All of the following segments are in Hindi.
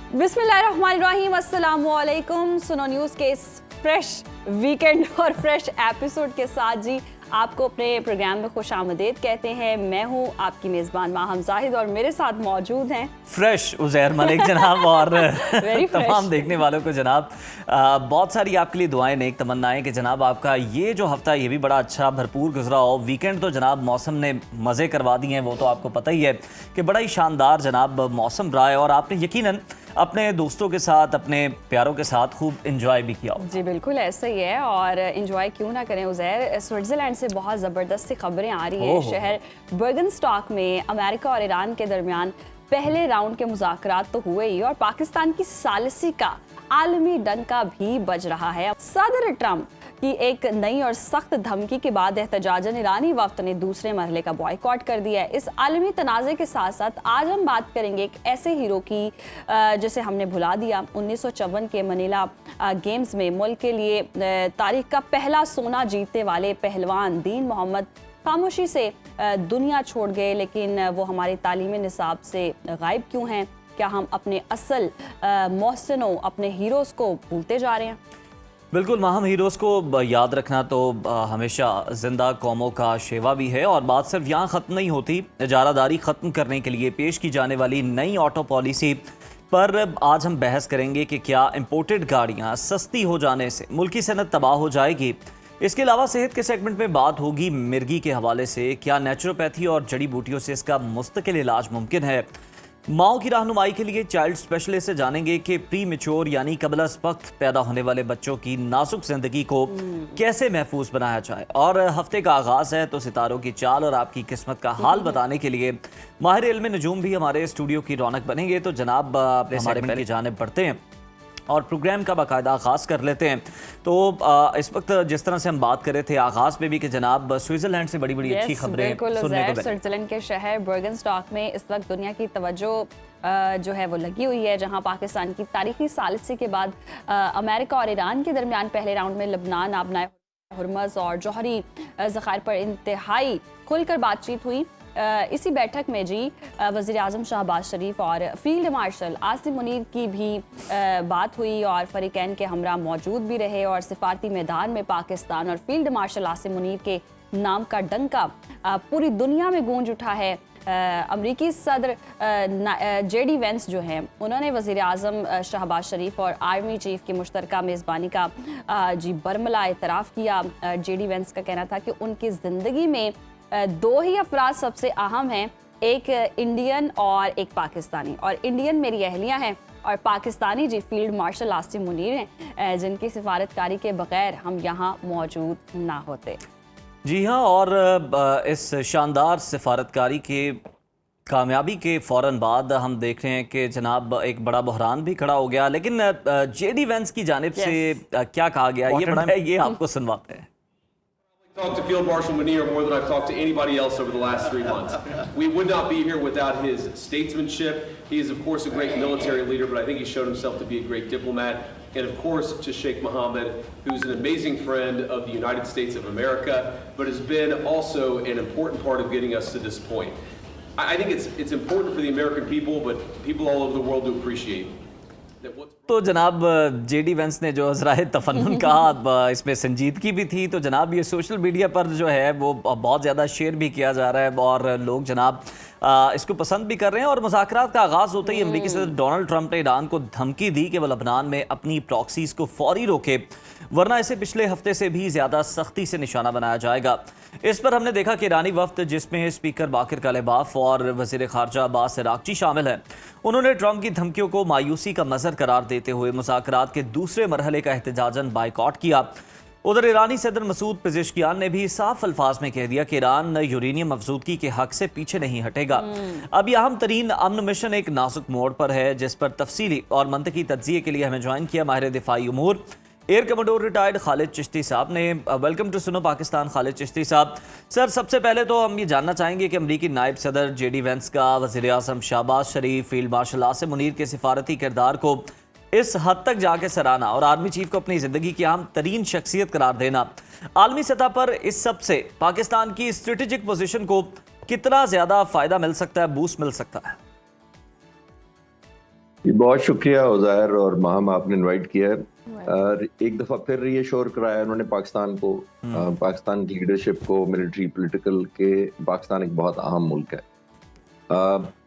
बिस्मिल्लाहिर्रहमानिर्रहीम, अस्सलामुअलैकुम। सुनो न्यूज़ के इस फ्रेश वीकेंड और फ्रेश एपिसोड के साथ जी आपको अपने प्रोग्राम में खुश आमदीद कहते हैं। मैं हूँ आपकी मेज़बान माहम जाहिद और मेरे साथ मौजूद हैं फ्रेश उज़ैर मलिक जनाब और तमाम देखने वालों को जनाब बहुत सारी आपके लिए दुआएं, नेक तमन्नाएं कि जनाब आपका ये जो हफ्ता ये भी बड़ा अच्छा भरपूर गुजरा हो। वीकेंड तो जनाब मौसम ने मज़े करवा दिए हैं, वो तो आपको पता ही है कि बड़ा ही शानदार जनाब मौसम रहा है और आपने यकीनन अपने दोस्तों के साथ, अपने प्यारों के साथ खूब इंजॉय भी किया। जी बिल्कुल ऐसा ही है और इंजॉय क्यों ना करें उज़ैर। स्विट्ज़रलैंड से बहुत ज़बरदस्ती खबरें आ रही हैं। शहर बर्गनस्टॉक में अमेरिका और ईरान के दरमियान पहले राउंड के मुज़ाकरात तो हुए ही और पाकिस्तान की सालिसी का आलमी डंका भी बज रहा है। सदर ट्रंप की एक नई और सख्त धमकी के बाद एहतजाजन ईरानी वफ्द ने दूसरे मरहले का बॉयकॉट कर दिया है। इस आलमी तनाज़े के साथ साथ आज हम बात करेंगे एक ऐसे हीरो की जिसे हमने भुला दिया। 1954 के मनीला गेम्स में मुल्क के लिए तारीख का पहला सोना जीतने वाले पहलवान दीन मोहम्मद खामोशी से दुनिया छोड़ गए, लेकिन वो हमारी तालीमी निसाब से गायब क्यों हैं? क्या हम अपने असल मोहसिनों, अपने हीरोज़ को भूलते जा रहे हैं? बिल्कुल, माहम हीरोज़ को याद रखना तो हमेशा जिंदा कौमों का शेवा भी है और बात सिर्फ यहाँ ख़त्म नहीं होती। इजारादारी ख़त्म करने के लिए पेश की जाने वाली नई ऑटो पॉलिसी पर आज हम बहस करेंगे कि क्या इम्पोर्टेड गाड़ियाँ सस्ती हो जाने से मुल्की सनत तबाह हो जाएगी। इसके अलावा सेहत के सेगमेंट में बात होगी मिर्गी के हवाले से, क्या नेचुरोपैथी और जड़ी बूटियों से इसका मुस्तकिल इलाज मुमकिन है। माओ की रहनुमाई के लिए चाइल्ड स्पेशलिस्ट से जानेंगे कि प्री मेच्योर यानी कबल वक्त पैदा होने वाले बच्चों की नाजुक जिंदगी को कैसे महफूज बनाया जाए। और हफ्ते का आगाज है तो सितारों की चाल और आपकी किस्मत का हाल बताने के लिए माहिर इल्म नजूम भी हमारे स्टूडियो की रौनक बनेंगे। तो जनाब हमारे पहले जानिब बढ़ते हैं और प्रोग्राम का बाकायदा आगाज़ कर लेते हैं। तो इस वक्त जिस तरह से हम बात कर रहे थे आगाज़ में भी कि जनाब स्विट्ज़रलैंड से बड़ी बड़ी अच्छी खबरें सुनने को मिली। स्विट्ज़रलैंड के शहर बर्गनस्टॉक में इस वक्त दुनिया की तवज्जो जो है वो लगी हुई है, जहां पाकिस्तान की तारीखी सालिसी के बाद अमेरिका और ईरान के दरमियान पहले राउंड में लबनान, आबनाए हुर्मज़ और जौहरी ज़खायर पर इंतहाई खुलकर बातचीत हुई। इसी बैठक में जी वज़ीर आज़म शहबाज शरीफ और फील्ड मार्शल आसिम मुनीर की भी बात हुई और फ़रीक़ैन के हमरा मौजूद भी रहे और सिफारती मैदान में पाकिस्तान और फील्ड मार्शल आसिम मुनीर के नाम का डंका पूरी दुनिया में गूंज उठा है। अमरीकी सदर जेडी वेंस जो हैं उन्होंने वज़ीर आज़म शहबाज शरीफ और आर्मी चीफ की मुश्तरका मेज़बानी का जी बरमला एतराफ़ किया। जेडी वेंस का कहना था कि उनकी ज़िंदगी में दो ही अफराद सबसे अहम हैं, एक इंडियन और एक पाकिस्तानी, और इंडियन मेरी अहलियाँ हैं और पाकिस्तानी जी फील्ड मार्शल आसिम मुनीर हैं, जिनकी सिफारतकारी के बगैर हम यहाँ मौजूद ना होते। जी हाँ, और इस शानदार सिफारतकारी के कामयाबी के फ़ौरन बाद हम देख रहे हैं कि जनाब एक बड़ा बहरान भी खड़ा हो गया, लेकिन जेडी वेंस की जानिब से क्या कहा गया ये आपको सुनवाते हैं। Talked to Field Marshal Munir more than I've talked to anybody else over the last 3 months. We would not be here without his statesmanship. He is, of course, a great military leader, but I think he's shown himself to be a great diplomat. And, of course, to Sheikh Mohammed, who's an amazing friend of the United States of America, but has been also an important part of getting us to this point. I think it's important for the American people, but people all over the world to appreciate. तो जनाब जेडी वेंस ने जो ज़राए तफन्नुन कहा, इसमें संजीदगी भी थी। तो जनाब ये सोशल मीडिया पर जो है वो बहुत ज़्यादा शेयर भी किया जा रहा है और लोग जनाब इसको पसंद भी कर रहे हैं। और मुज़ाकरात का आगाज़ होते ही अमेरिकी सदर डोनाल्ड ट्रंप ने ईरान को धमकी दी कि वह लबनान में अपनी प्रॉक्सीज़ को फौरी रोके, वरना इसे पिछले हफ्ते से भी ज़्यादा सख्ती से निशाना बनाया जाएगा। इस पर हमने देखा कि ईरानी वफ्द, जिसमें स्पीकर बाकिर कालिबाफ और वज़ीर ख़ारजा अब्बास अराग़ची शामिल हैं, उन्होंने ट्रंप की धमकियों को मायूसी का मज़हर करार देते हुए मुज़ाकरात के दूसरे मरहले का एहतजाजन बाइकआउट किया। उधर ईरानी सदर मसूद पेज़ेश्कियान ने भी साफ अल्फाज में कह दिया कि ईरान यूरेनियम अफजूदगी के हक से पीछे नहीं हटेगा। अब यह अहम तरीन अमन मिशन एक नाजुक मोड़ पर है, जिस पर तफसीली और मंतकी तज्ज़िये के लिए हमें ज्वाइन किया माहिर दिफाई उमूर air commodore retired Khalid Chishti साहब ने। वेलकम टू सुनो पाकिस्तान खालिद चिश्ती साहब। सर, सबसे पहले तो हम ये जानना चाहेंगे कि अमरीकी नायब सदर जेडी वेंस का वज़ीर आज़म शहबाज शरीफ, फील्ड मार्शल आसिम मुनीर के सिफारती किरदार को इस हद तक जाके सराहना और आर्मी चीफ को अपनी ज़िंदगी की अहम तरीन शख्सियत करार देना, आलमी सतह पर इस सब से पाकिस्तान की स्ट्रेटेजिक पोजीशन को कितना ज़्यादा फ़ायदा मिल सकता है, बूस्ट मिल सकता है? जी, बहुत शुक्रिया उज़ैर और माहम, आपने इनवाइट किया है। और एक दफ़ा फिर रीअश्योर कराया उन्होंने पाकिस्तान को, पाकिस्तान की लीडरशिप को, मिलिट्री पॉलिटिकल के पाकिस्तान एक बहुत अहम मुल्क है।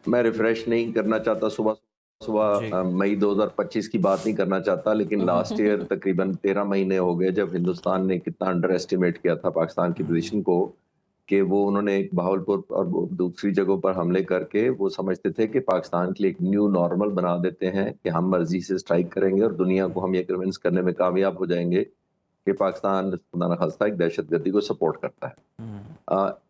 मैं रिफ्रेश नहीं करना चाहता सुबह सुबह मई 2025 की बात नहीं करना चाहता, लेकिन लास्ट ईयर तकरीबन 13 महीने हो गए जब हिंदुस्तान ने कितना अंडर एस्टिमेट किया था पाकिस्तान की पोजीशन को, कि वो उन्होंने एक बहावलपुर और वो दूसरी जगहों पर हमले करके वो समझते थे कि पाकिस्तान के लिए एक न्यू नॉर्मल बना देते हैं कि हम मर्जी से स्ट्राइक करेंगे और दुनिया को हम ये कन्विंस करने में कामयाब हो जाएंगे कि पाकिस्तान खुदा न खास्ता एक दहशतगर्दी को सपोर्ट करता है।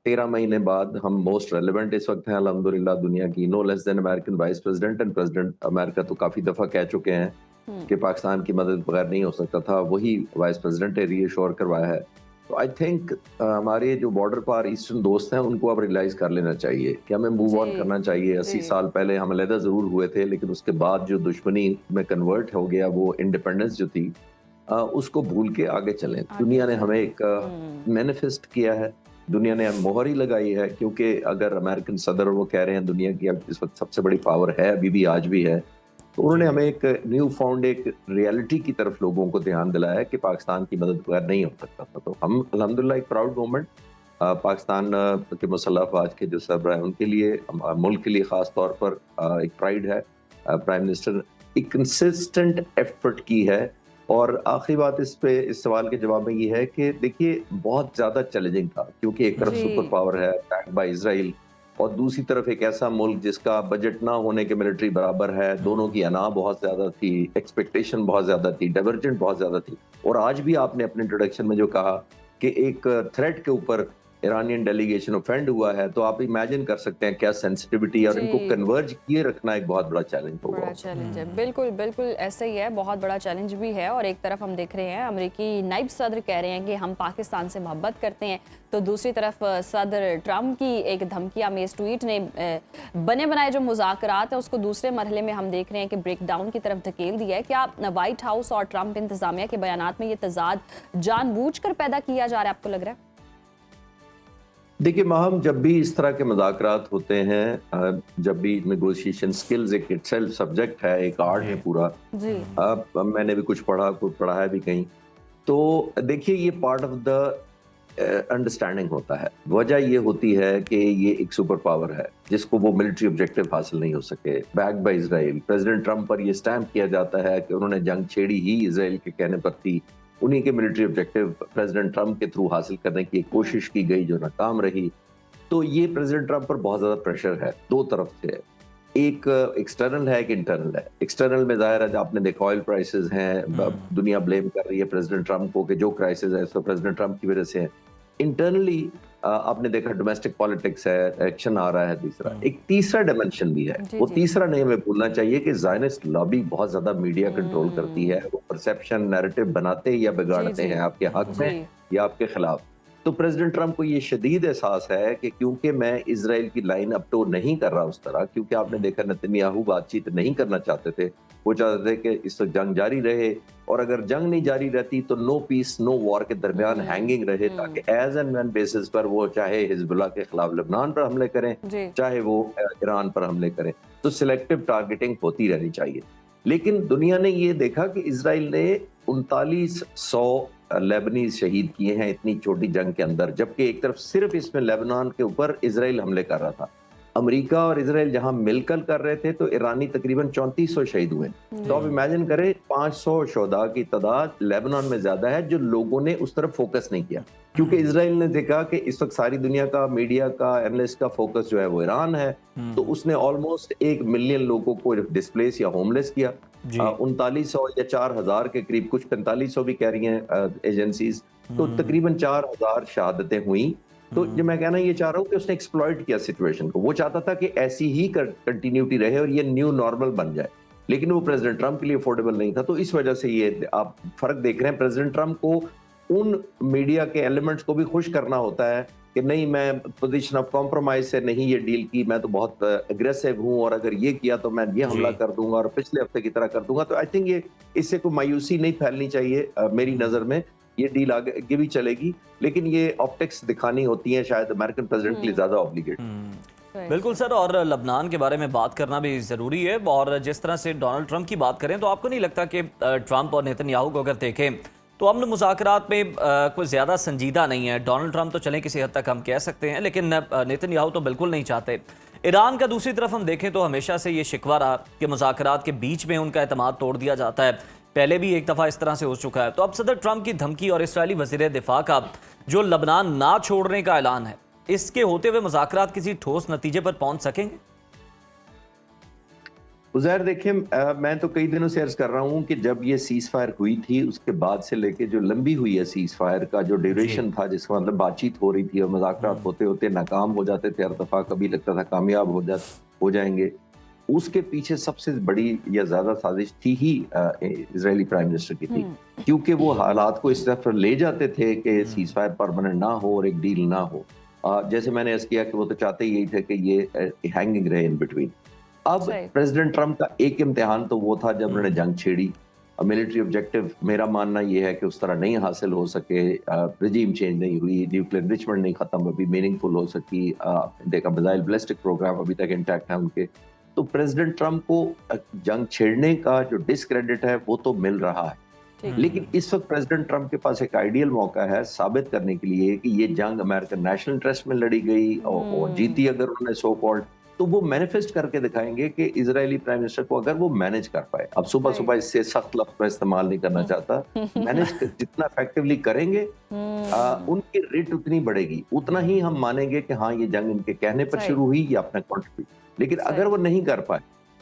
13 महीने बाद हम मोस्ट रेलिवेंट इस वक्त हैं अल्हम्दुलिल्लाह दुनिया की, no less than American vice president and president America तो काफी दफा कह चुके हैं कि पाकिस्तान की मदद बगैर नहीं हो सकता था, वही वाइस प्रेसिडेंट ने रीअश्योर करवाया है। तो आई थिंक हमारे जो बॉर्डर पार ईस्टर्न दोस्त हैं उनको अब रियलाइज कर लेना चाहिए कि हमें मूव ऑन करना चाहिए। 80 साल पहले हम अलहदा जरूर हुए थे, लेकिन उसके बाद जो दुश्मनी में कन्वर्ट हो गया वो इंडिपेंडेंस जो थी उसको भूल के आगे चलें। दुनिया ने हमें एक मैनिफेस्ट किया है, दुनिया ने मोहर ही लगाई है, क्योंकि अगर अमेरिकन सदर वो कह रहे हैं दुनिया की अब इस वक्त सबसे बड़ी पावर है, अभी भी आज भी है, तो उन्होंने हमें एक न्यू फाउंड एक रियलिटी की तरफ लोगों को ध्यान दिलाया है कि पाकिस्तान की मदद बगैर नहीं हो सकता था। तो हम अल्हम्दुलिल्लाह एक प्राउड मोमेंट पाकिस्तान के मुसल्लह अफवाज के जो सरबराह हैं उनके लिए, मुल्क के लिए खास तौर पर एक प्राइड है। प्राइम मिनिस्टर एक कंसिस्टेंट एफर्ट की है। और आखिरी बात इस सवाल के जवाब में ये है कि देखिए बहुत ज्यादा चैलेंजिंग था, क्योंकि एक तरफ सुपर पावर है बैक्ड बाय इजराइल और दूसरी तरफ एक ऐसा मुल्क जिसका बजट ना होने के मिलिट्री बराबर है, दोनों की अना बहुत ज्यादा थी, एक्सपेक्टेशन बहुत ज्यादा थी, डाइवर्जेंट बहुत ज्यादा थी। और आज भी आपने अपने इंट्रोडक्शन में जो कहा कि एक थ्रेट के ऊपर ईरानियन डेलीगेशन ऑफेंड हुआ है, तो आप इमेजिन कर सकते हैं क्या सेंसिटिविटी, और इनको कन्वर्ज किए रखना एक बहुत बड़ा चैलेंज होगा। बड़ा चैलेंज है, बिल्कुल बिल्कुल ऐसे ही है, बहुत बड़ा चैलेंज भी है। और एक तरफ हम देख रहे हैं अमेरिकी नायब सदर कह रहे हैं कि हम पाकिस्तान से मोहब्बत करते हैं, तो दूसरी तरफ सदर ट्रंप की एक धमकियामेज ट्वीट ने बने बनाए जो मुज़ाकरात है उसको दूसरे मरहले में हम देख रहे हैं कि ब्रेक डाउन की तरफ धकेल दिया है। क्या व्हाइट हाउस और ट्रंप इंतजामिया के बयानात में ये तजाद जानबूझकर पैदा किया जा रहा है, आपको लग रहा है? देखिए माहम, जब भी इस तरह के मुज़ाकरात होते हैं, जब भी नेगोशिएशन स्किल्स एक इटसेल्फ सब्जेक्ट है, एक आर्ट है पूरा। जी। मैंने भी कुछ पढ़ा है भी कहीं, तो देखिए ये पार्ट ऑफ द अंडरस्टैंडिंग होता है। वजह ये होती है कि ये एक सुपर पावर है जिसको वो मिलिट्री ऑब्जेक्टिव हासिल नहीं हो सके, backed by Israel. President Trump पर ये स्टैंप किया जाता है कि उन्होंने जंग छेड़ी ही इजराइल के कहने पर थी, उन्हीं के मिलिट्री ऑब्जेक्टिव प्रेसिडेंट ट्रंप के थ्रू हासिल करने की कोशिश की गई जो नाकाम रही। तो ये प्रेसिडेंट ट्रंप पर बहुत ज्यादा प्रेशर है, दो तरफ से, एक एक्सटर्नल है, एक इंटरनल है। एक्सटर्नल में जाहिर है आपने देखा ऑयल प्राइसेस हैं, दुनिया ब्लेम कर रही है प्रेसिडेंट ट्रंप को कि जो क्राइसिस है तो प्रेसिडेंट ट्रंप की वजह से है। इंटरनली आपने देखा डोमेस्टिक पॉलिटिक्स है, एक्शन आ रहा है। दूसरा एक तीसरा डायमेंशन भी है, वो तीसरा नहीं हमें भूलना चाहिए कि ज़ायनिस्ट लॉबी बहुत ज्यादा मीडिया कंट्रोल करती है, वो परसेप्शन नैरेटिव बनाते या बिगाड़ते हैं आपके हक में या आपके खिलाफ। तो प्रेसिडेंट ट्रंप को ये शदीद एहसास है कि क्योंकि मैं इजराइल की लाइन अप टो नहीं कर रहा उस तरह, क्योंकि आपने देखा नेतन्याहू बातचीत नहीं करना चाहते थे, वो चाहते थे कि इस वक्त जंग जारी रहे, और अगर जंग नहीं जारी रहती तो नो पीस नो वॉर के दरमियान हैंगिंग रहे, ताकि एज एंड व्हेन बेसिस पर वो चाहे हिजबुल्लाह के खिलाफ लेबनान पर हमले करें, चाहे वो ईरान पर हमले करें, तो सिलेक्टिव टारगेटिंग होती रहनी चाहिए। लेकिन दुनिया ने ये देखा कि इजराइल ने 3900 लेबनीज शहीद किए हैं इतनी छोटी जंग के अंदर, जबकि एक तरफ सिर्फ इसमें लेबनान के ऊपर इजराइल हमले कर रहा था। अमेरिका और इजराइल जहां मिलकर कर रहे थे तो ईरानी तकरीबन 3400 शहीद हुए। तो आप इमेजिन करें 500 शोधा की तादाद लेबनान में ज्यादा है, जो लोगों ने उस तरफ फोकस नहीं किया, क्योंकि इजराइल ने देखा कि इस वक्त सारी दुनिया का, मीडिया का, एनालिस्ट का फोकस जो है वो ईरान है। तो उसने ऑलमोस्ट 1 मिलियन लोगों को डिस्प्लेस या होमलेस किया। 3900 या 4000 के करीब, कुछ 4500 भी कह रही हैं एजेंसीज, तो तकरीबन 4000 शहादतें हुई। तो जो मैं कहना ये चाह रहा हूँ कि उसने एक्सप्लॉइट किया सिचुएशन को, वो चाहता था कि ऐसी ही कंटिन्यूटी रहे और ये न्यू नॉर्मल बन जाए, लेकिन वो प्रेसिडेंट ट्रंप के लिए अफोर्डेबल नहीं था। तो इस वजह से ये आप फर्क देख रहे हैं, प्रेसिडेंट ट्रंप को उन मीडिया के एलिमेंट्स को भी खुश करना होता है कि नहीं, मैं पोजीशन ऑफ कॉम्प्रोमाइज से नहीं ये डील की, मैं तो बहुत अग्रेसिव हूं, और अगर ये किया तो मैं ये हमला कर दूंगा और पिछले हफ्ते की तरह कर दूंगा। तो आई थिंक ये इससे कोई मायूसी नहीं फैलनी चाहिए। मेरी नजर में ये डील आगे भी चलेगी, लेकिन ये ऑप्टिक्स दिखानी होती है शायद अमेरिकन प्रेसिडेंट के लिए ज्यादा ऑब्लिगेट। बिल्कुल सर, और लबनान के बारे में बात करना भी ज़रूरी है। और जिस तरह से डोनाल्ड ट्रंप की बात करें तो आपको नहीं लगता कि ट्रंप और नेतन्याहू को अगर देखें तो अमन मुज़ाकरात में कोई ज़्यादा संजीदा नहीं है? डोनाल्ड ट्रंप तो चलें किसी हद तक हम कह सकते हैं, लेकिन नेतन्याहू तो बिल्कुल नहीं चाहते। ईरान का दूसरी तरफ हम देखें तो हमेशा से ये शिकवा रहा कि मुज़ाकरात के बीच में उनका एतमाद तोड़ दिया जाता है। पहले भी एक दफ़ा इस तरह से हो चुका है। तो अब सदर ट्रंप की धमकी और इसराइली वज़ीर दिफा का जो लबनान ना छोड़ने का ऐलान है, इसके होते हुए मुज़ाकरात किसी ठोस नतीजे पर पहुंच सकेंगे? उज़ैर देखिए, मैं तो कई दिनों से अर्ज कर रहा हूं कि जब ये सीज फायर हुई थी उसके बाद से लेके जो लंबी हुई है सीज फायर का जो ड्यूरेशन था, जिसका मतलब बातचीत हो रही थी और मुज़ाकरात होते होते नाकाम हो जाते थे, हर दफा कभी लगता था कामयाब हो जाएंगे, उसके पीछे सबसे बड़ी या ज्यादा साजिश थी ही इजरायली प्राइम मिनिस्टर की थी, क्योंकि वो हालात को इस तरफ ले जाते थे कि सीज फायर परमानेंट ना हो और एक डील ना हो। जैसे मैंने अर्ज किया कि वो तो चाहते यही थे कि ये हैंगिंग रहे इन बिटवीन। अब प्रेसिडेंट ट्रंप का एक इम्तिहान तो वो था जब उन्होंने जंग छेड़ी। मिलिट्री ऑब्जेक्टिव मेरा मानना ये है कि उस तरह नहीं हासिल हो सके, रिजीम चेंज नहीं हुई, न्यूक्लियर एनरिचमेंट नहीं खत्म अभी मिनींगफुल हो सकी, देखा मिसाइल बैलिस्टिक प्रोग्राम अभी तक इंटैक्ट है उनके। तो प्रेसिडेंट ट्रंप को जंग छेड़ने का जो डिसक्रेडिट है वो तो मिल रहा है, लेकिन इस वक्त प्रेसिडेंट ट्रंप के पास एक आइडियल मौका है साबित करने के लिए कि ये जंग अमेरिकन नेशनल इंटरेस्ट में लड़ी गई और जीती अगर उन्होंने सो कॉल्ड, तो वो मैनिफेस्ट करके दिखाएंगे कि इजरायली प्राइम मिनिस्टर को अगर वो मैनेज कर पाए, अब सुबह सुबह इससे सख्त लफ्ज में इस्तेमाल नहीं करना चाहता, मैनेज जितना इफेक्टिवली करेंगे उनकी रेट उतनी बढ़ेगी, उतना ही हम मानेंगे कि हाँ ये जंग इनके कहने पर शुरू हुई या अपना कॉन्ट्रीब्यूट। लेकिन अगर वो नहीं कर पाए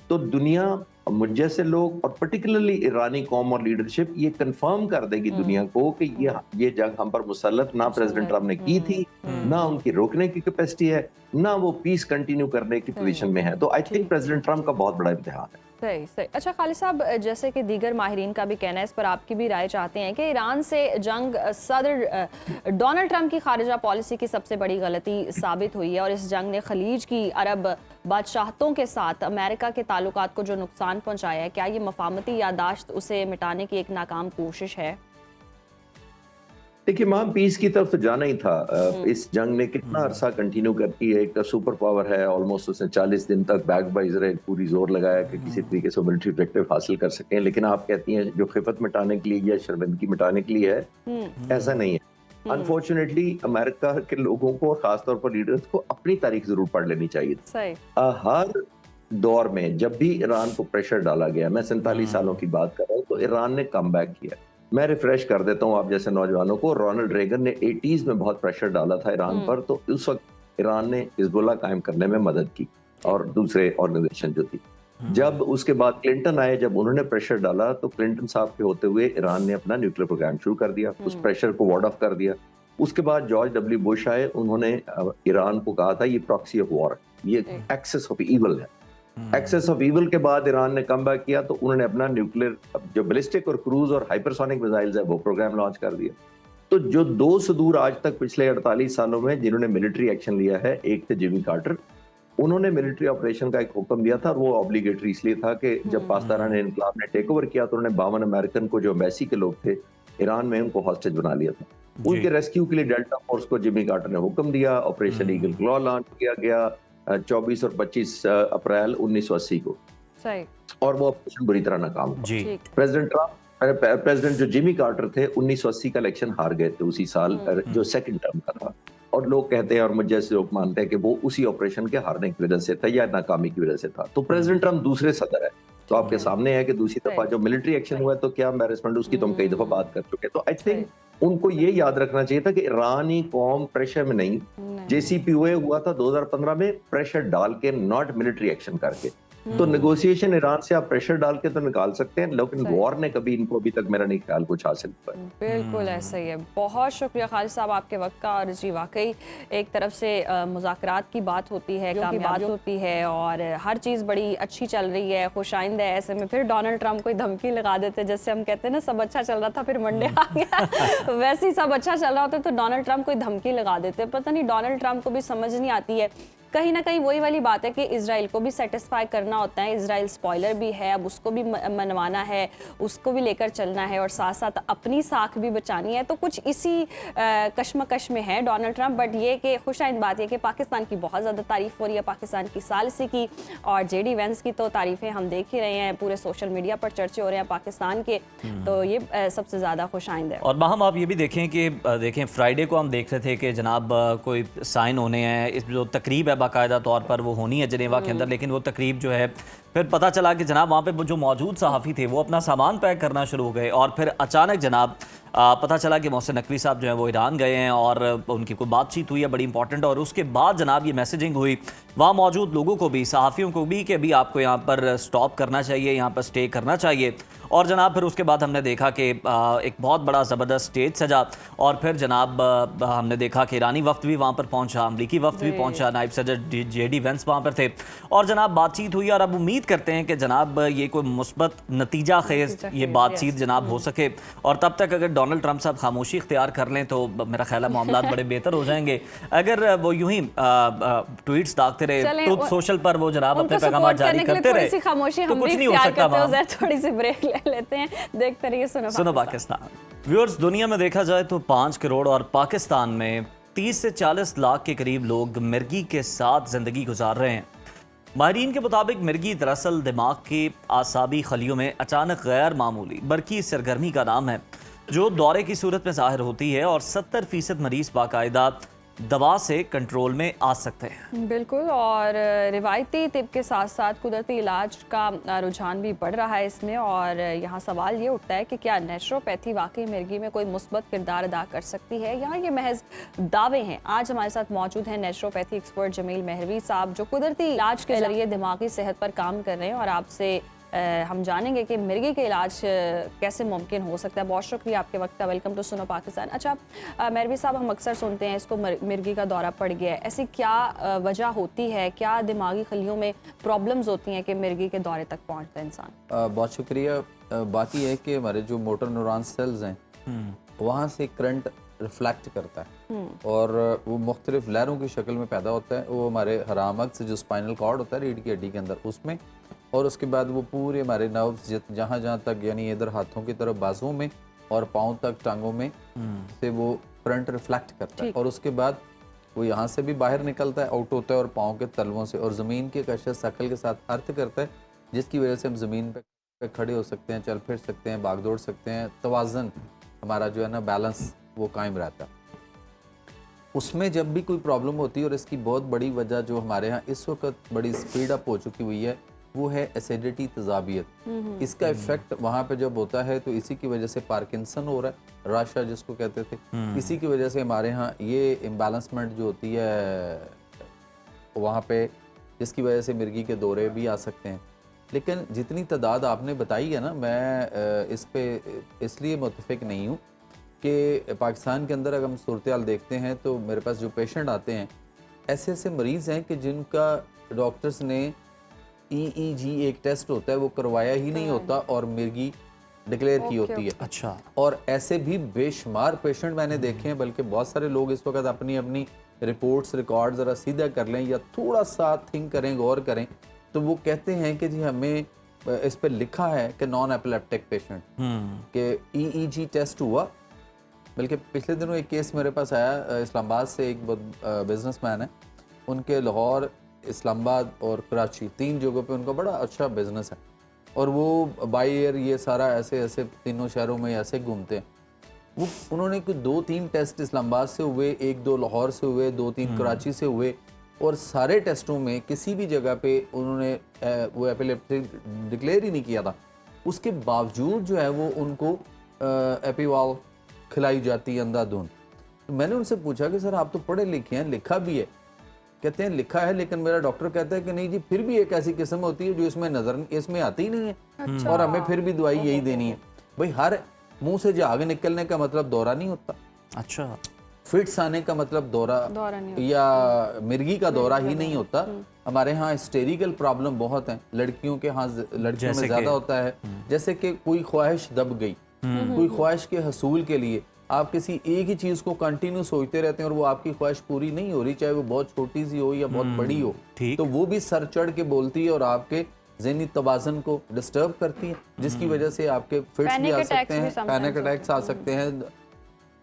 तो दुनिया, मुझ जैसे लोग और पर्टिकुलरली ईरानी कौम और लीडरशिप ये कंफर्म कर देगी दुनिया को कि ये जंग हम पर मुसल्लत ना प्रेसिडेंट ट्रंप ने की थी, ना उनकी रोकने की कैपेसिटी है, ना वो पीस कंटिन्यू करने की पोजीशन में है। तो आई थिंक प्रेसिडेंट ट्रंप का बहुत बड़ा इम्तिहान है। सही सही। अच्छा खालिद साहब, जैसे कि दीगर माहिरीन का भी कहना है, इस पर आपकी भी राय चाहते हैं कि ईरान से जंग सदर डोनाल्ड ट्रंप की खारिजा पॉलिसी की सबसे बड़ी गलती साबित हुई है और इस जंग ने खलीज की अरब बादशाहतों के साथ अमेरिका के ताल्लुकात को जो नुकसान पहुंचाया है, क्या ये मफामती यादाश्त उसे मिटाने की एक नाकाम कोशिश है? देखिए, वहां पीस की तरफ तो जाना ही था। इस जंग ने कितना अरसा कंटिन्यू करती है, एक सुपर पावर है, ऑलमोस्ट उसने 40 दिन तक बैक बाय इजराइल पूरी जोर लगाया कि किसी तरीके से मिलिट्री ऑब्जेक्टिव हासिल कर सकें, लेकिन आप कहती हैं जो खिफत मिटाने के लिए या शर्मिंदगी मिटाने के लिए है, ऐसा नहीं है। अनफॉर्चुनेटली अमेरिका के लोगों को और खासतौर पर लीडर्स को अपनी तारीख जरूर पढ़ लेनी चाहिए। सही। हर दौर में जब भी ईरान को प्रेशर डाला गया, मैं 47 सालों की बात कर रहा हूँ, तो ईरान ने कम बैक किया। मैं रिफ्रेश कर देता हूँ आप जैसे नौजवानों को, रोनाल्ड रेगन ने 80s में बहुत प्रेशर डाला था ईरान पर, तो उस वक्त ईरान ने हिजबुल्लाह कायम करने में मदद की और दूसरे ऑर्गेनाइजेशन जो थी। जब उसके बाद क्लिंटन आए, जब उन्होंने प्रेशर डाला तो क्लिंटन साहब के होते हुए ईरान ने अपना न्यूक्लियर प्रोग्राम शुरू कर दिया, उस प्रेशर को वार्ड ऑफ कर दिया। उसके बाद जॉर्ज डब्ल्यू बुश आए, उन्होंने ईरान को कहा था ये प्रॉक्सी ऑफ वॉर, ये एक्सेस ऑफ ईवल है। एक्सेस ऑफ ईवल के बाद ईरान ने कम बैक किया, तो उन्होंने अपना न्यूक्लियर जो बैलिस्टिक और क्रूज और हाइपरसोनिक मिसाइल्स है वो प्रोग्राम लॉन्च कर दिया। तो जो दो सदूर आज तक पिछले 48 सालों में जिन्होंने मिलिट्री एक्शन लिया है, एक थे जिमी कार्टर, उन्होंने मिलिट्री ऑपरेशन का एक हुक्म दिया था, वो ऑब्लिगेटरी इसलिए था कि जब पाकिस्तानी इनकलाब ने टेक ओवर किया तो उन्होंने 52 अमेरिकन को जो एम्बेसी के लोग थे ईरान में, उनको हॉस्टेज बना लिया था। उनके रेस्क्यू के लिए डेल्टा फोर्स को जिमी कार्टर ने हुक्म दिया, ऑपरेशन ईगल क्लॉ लॉन्च किया गया 24 और 25 अप्रैल 1980 को। सही। और वो ऑपरेशन बुरी तरह नाकाम हुआ। प्रेसिडेंट जो जिमी कार्टर थे 1980 का इलेक्शन हार गए थे उसी साल, जो सेकंड टर्म का था, और लोग कहते हैं और मुझे जैसे लोग मानते हैं कि वो उसी ऑपरेशन के हारने की वजह से था या नाकामी की वजह से था। तो प्रेसिडेंट ट्रंप दूसरे सदर है, तो आपके सामने है कि दूसरी दफा जो मिलिट्री एक्शन हुआ है तो क्या एम्बैरेसमेंट उसकी तो हम कई दफा बात कर चुके हैं। तो आई थिंक उनको ये याद रखना चाहिए था कि ईरानी कौम प्रेशर में नहीं, JCPOA हुआ था 2015 में प्रेशर डाल के, नॉट मिलिट्री एक्शन करके। तो नेगोशिएशन ईरान से आप प्रेशर डाल के तो निकाल सकते हैं, लेकिन वॉर ने कभी इनको अभी तक मेरा नहीं ख्याल कुछ हासिल किया। बिल्कुल ऐसा ही है। बहुत शुक्रिया खालिद साहब आपके वक्त का। और जी वाकई एक तरफ से मुज़ाकरात की बात होती है, कामयाबी होती है और हर चीज़ बड़ी अच्छी चल रही है, खुशाइंद है, ऐसे में फिर डोनाल्ड ट्रंप कोई धमकी लगा देते, जैसे हम कहते हैं ना सब अच्छा चल रहा था फिर मंडे आ गया वैसे ही सब अच्छा चल रहा होता तो डोनाल्ड ट्रंप कोई धमकी लगा देते। पता नहीं डोनाल्ड ट्रंप को भी समझ नहीं आती है कहीं ना कहीं वही वाली बात है कि इजराइल को भी सेटिस्फाई करना होता है। इजराइल स्पॉइलर भी है, अब उसको भी मनवाना है, उसको भी लेकर चलना है और साथ साथ अपनी साख भी बचानी है। तो कुछ इसी कश्मकश में है डोनाल्ड ट्रंप। बट ये कि खुशाइंद बात है कि पाकिस्तान की बहुत ज़्यादा तारीफ हो रही है, पाकिस्तान की सालसी की और जेडी वेंस की तो तारीफें हम देख ही रहे हैं, पूरे सोशल मीडिया पर चर्चे हो रहे हैं पाकिस्तान के। तो ये सबसे ज़्यादा खुशाइंद है। और माहम आप ये भी देखें कि देखें फ्राइडे को हम देख रहे थे कि जनाब कोई साइन होने हैं, इस जो तकरीब है बाकायदा तौर पर वो होनी है जनेवा के अंदर, लेकिन वो तकरीब जो है फिर पता चला कि जनाब वहाँ पे जो मौजूद सहाफ़ी थे वो अपना सामान पैक करना शुरू हो गए और फिर अचानक जनाब पता चला कि मोहसिन नकवी साहब जो है वो ईरान गए हैं और उनकी कोई बातचीत हुई है बड़ी इंपॉर्टेंट। और उसके बाद जनाब ये मैसेजिंग हुई वहाँ मौजूद लोगों को भी, सहाफ़ियों को भी, कि अभी आपको यहाँ पर स्टॉप करना चाहिए, यहाँ पर स्टे करना चाहिए। और जनाब फिर उसके बाद हमने देखा कि एक बहुत बड़ा ज़बरदस्त स्टेज सजा और फिर जनाब हमने देखा कि ईरानी वफ्द भी वहाँ पर पहुँचा, अमरीकी वफ्द भी पहुँचा, नायब सदर जेडी वेंस वहाँ पर थे और जनाब बातचीत हुई। और अब उम्मीद करते हैं कि जनाब ये कोई मुस्बत नतीजा खेज ये बातचीत जनाब हो सके और तब तक अगर डोनाल्ड ट्रंप साहब खामोशी इख्तियार कर लें तो मेरा ख्याल है मामला बड़े बेहतर हो जाएंगे। अगर वो यूं ही ट्वीट्स दागते रहे तो सोशल पर वो जनाब अपने पैगाम जारी करते रहे तो कुछ नहीं हो सकता। थोड़ी सी ब्रेक ले लेते हैं, देखते रहिए सुनो पाकिस्तान। व्यूअर्स, दुनिया में देखा जाए तो 5 करोड़ और पाकिस्तान में 30 से 40 लाख के करीब लोग मिर्गी के साथ जिंदगी गुजार रहे हैं। माहिरीन के मुताबिक मिर्गी दरअसल दिमाग की आसाबी खलियों में अचानक गैर मामूली बरकी सरगर्मी का नाम है जो दौरे की सूरत में ज़ाहिर होती है और 70% मरीज बाकायदा दवा से कंट्रोल में आ सकते हैं। बिल्कुल, और रिवायती तिब के साथ साथ कुदरती इलाज का रुझान भी बढ़ रहा है इसमें। और यहाँ सवाल ये उठता है कि क्या नेचुरोपैथी वाकई मिर्गी में कोई मुस्बत किरदार अदा कर सकती है या ये महज दावे हैं। आज हमारे साथ मौजूद हैं नेचुरोपैथी एक्सपर्ट जमील मेहरवी साहब जो कुदरती इलाज के जरिए दिमागी सेहत पर काम कर रहे हैं और आपसे हम जानेंगे कि मिर्गी के इलाज कैसे मुमकिन हो सकता है। बहुत शुक्रिया आपके वक्त का, वेलकम टू सुनो पाकिस्तान। अच्छा मेहरवी साहब, हम अक्सर सुनते हैं इसको मिर्गी का दौरा पड़ गया है, ऐसी क्या वजह होती है, क्या दिमागी खलियों में प्रॉब्लम्स होती हैं कि मिर्गी के दौरे तक पहुंचता है इंसान? बहुत शुक्रिया। बात यह है कि हमारे जो मोटर न्यूरॉन सेल्स हैं वहाँ से करंट रिफ्लेक्ट करता है और वो मुख्तलिफ लहरों की शक्ल में पैदा होता है। वो हमारे हरामग से जो स्पाइनल कॉर्ड होता है रीढ़ की हड्डी के अंदर उसमें, और उसके बाद वो पूरे हमारे नर्व्स जहाँ जहाँ तक, यानी इधर हाथों की तरफ बाजुओं में और पाँव तक टांगों में से वो करंट रिफ्लेक्ट करता है और उसके बाद वो यहाँ से भी बाहर निकलता है, आउट होता है और पाँव के तलवों से और ज़मीन के कशे शकल के साथ अर्थ करता है, जिसकी वजह से हम ज़मीन पे खड़े हो सकते हैं, चल फिर सकते हैं, भाग दौड़ सकते हैं, तवाज़न हमारा जो है ना बैलेंस वो कायम रहता है। उसमें जब भी कोई प्रॉब्लम होती है, और इसकी बहुत बड़ी वजह जो हमारे यहाँ इस वक्त बड़ी स्पीड अप हो चुकी हुई है वो है एसिडिटी, तेजाबियत। इसका इफेक्ट वहाँ पे जब होता है तो इसी की वजह से पार्किंसन हो रहा है, राशा जिसको कहते थे, इसी की वजह से हमारे यहाँ ये इम्बैलेंसमेंट जो होती है वहाँ पे, जिसकी वजह से मिर्गी के दौरे भी आ सकते हैं। लेकिन जितनी तादाद आपने बताई है ना, मैं इस पे इसलिए मुतफिक नहीं हूँ कि पाकिस्तान के अंदर अगर हम सूरत हाल देखते हैं तो मेरे पास जो पेशेंट आते हैं ऐसे ऐसे मरीज़ हैं कि जिनका डॉक्टर्स ने EEG एक टेस्ट होता है वो करवाया ही नहीं होता और मिर्गी डिक्लेयर की होती है। अच्छा। और ऐसे भी बेशुमार पेशेंट मैंने देखे हैं, बल्कि बहुत सारे लोग इस वक्त अपनी अपनी रिपोर्ट्स रिकॉर्ड ज़रा सीधा कर लें या थोड़ा सा थिंक करें, गौर करें, तो वो कहते हैं कि जी हमें इस पर लिखा है कि नॉन एपिलेप्टिक पेशेंट के EEG टेस्ट हुआ। बल्कि पिछले दिनों एक केस मेरे पास आया इस्लामाबाद से, एक बिजनेसमैन है, उनके लाहौर, इस्लामाबाद और कराची 3 जगहों पे उनका बड़ा अच्छा बिजनेस है और वो बाई एयर ये सारा ऐसे ऐसे तीनों शहरों में ऐसे घूमते हैं। वो उन्होंने कुछ 2-3 टेस्ट इस्लामाबाद से हुए, 1-2 लाहौर से हुए, 2-3 कराची से हुए और सारे टेस्टों में किसी भी जगह पे उन्होंने वो एपिलेप्टिक डिक्लेयर ही नहीं किया था। उसके बावजूद जो है वो उनको एपीवाल खिलाई जाती है अंधाधुन। तो मैंने उनसे पूछा कि सर आप तो पढ़े लिखे हैं, लिखा भी है? कहते हैं लिखा है, लेकिन मेरा डॉक्टर कहता है कि नहीं जी, फिर भी एक ऐसी किस्म होती है जो इसमें आती ही नहीं है। अच्छा। और हमें फिर भी दवाई यही देनी है। भाई हर मुंह से झाग निकलने का मतलब दौरा नहीं होता। अच्छा। फिट्स आने का मतलब दौरा नहीं या मिर्गी का दौरा ही नहीं होता। हमारे यहाँ हिस्टेरिकल प्रॉब्लम बहुत है, लड़कियों के यहाँ लड़कियों में ज्यादा होता है। जैसे कि कोई ख्वाहिश दब गई, कोई ख्वाहिश के हसूल के लिए आप किसी एक ही चीज़ को कंटिन्यू सोचते रहते हैं और वो आपकी ख्वाहिश पूरी नहीं हो रही, चाहे वो बहुत छोटी सी हो या बहुत बड़ी हो, ठीक। तो वो भी सर चढ़ के बोलती है और आपके ज़हनी तवाज़ुन को डिस्टर्ब करती है, जिसकी वजह से आपके फिट्स भी आ सकते हैं, पैनिक अटैक्स आ सकते हैं,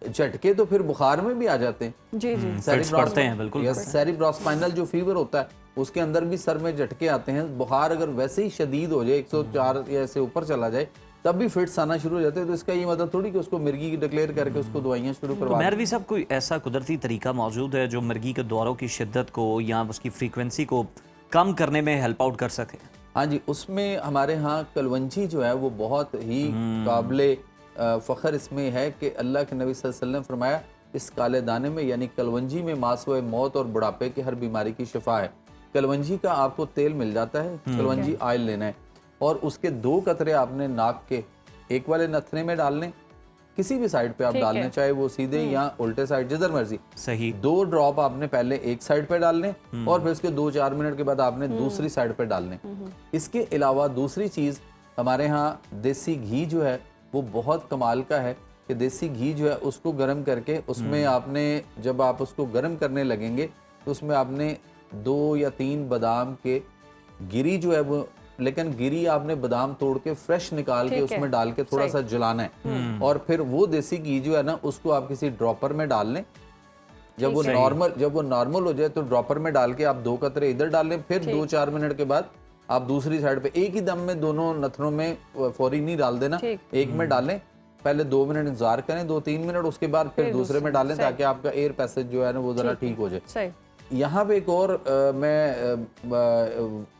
झटके तो फिर बुखार में भी आ जाते हैं। जी जी फिट्स पड़ते हैं, बिल्कुल। सेरिब्रोस्पाइनल जो फीवर होता है उसके अंदर भी सर में झटके आते हैं। बुखार अगर वैसे ही शदीद हो जाए 104 या ऐसे ऊपर चला जाए तब भी फिट्स आना शुरू हो जाते हैं, तो इसका ये मतलब थोड़ी कि उसको मिर्गी की डिक्लेयर करके उसको दवाइयाँ शुरू तो करवा। मेहरवी साहब, कोई ऐसा कुदरती तरीका मौजूद है जो मिर्गी के दौरों की शिद्दत को या उसकी फ्रीक्वेंसी को कम करने में हेल्प आउट कर सके? हाँ जी, उसमें हमारे यहाँ कलवंजी जो है वो बहुत ही काबिले फ़ख्र इसमें है कि अल्लाह के नबी सल्लल्लाहु अलैहि वसल्लम फरमाया इस काले दाने में यानी कलवंजी में मासवे मौत और बुढ़ापे की हर बीमारी की शिफा है। कलवंजी का आपको तेल मिल जाता है, कलवंजी ऑयल लेना है और उसके 2 कतरे आपने नाक के एक वाले नथने में डालने, किसी भी साइड पे आप डालने, चाहे वो सीधे या उल्टे साइड जिधर मर्जी। सही। 2 ड्रॉप आपने पहले एक साइड पे डालने और फिर उसके 2-4 मिनट के बाद आपने दूसरी साइड पे डालने। इसके अलावा दूसरी चीज़ हमारे यहाँ देसी घी जो है वो बहुत कमाल का है कि देसी घी जो है उसको गर्म करके उसमें आपने जब आप उसको गर्म करने लगेंगे तो उसमें आपने 2 या 3 बादाम के गिरी जो है वो, लेकिन गिरी आपने बादाम तोड़ के फ्रेश निकाल के उसमें डाल के थोड़ा सा जलाना है और फिर वो देसी घी जो है ना उसको आप किसी ड्रॉपर में डाल लें। जब वो नॉर्मल हो जाए तो ड्रॉपर में डाल के आप 2 कतरे इधर डाल लें, फिर 2-4 मिनट के बाद आप दूसरी साइड पे एक ही दम में दोनों नथनों में फौरी नहीं डाल देना, एक में डालें, पहले 2 मिनट इंतजार करें, 2-3 मिनट, उसके बाद फिर दूसरे में डालें ताकि आपका एयर पैसेज जो है ना वो जरा ठीक हो जाए। यहाँ पे एक और मैं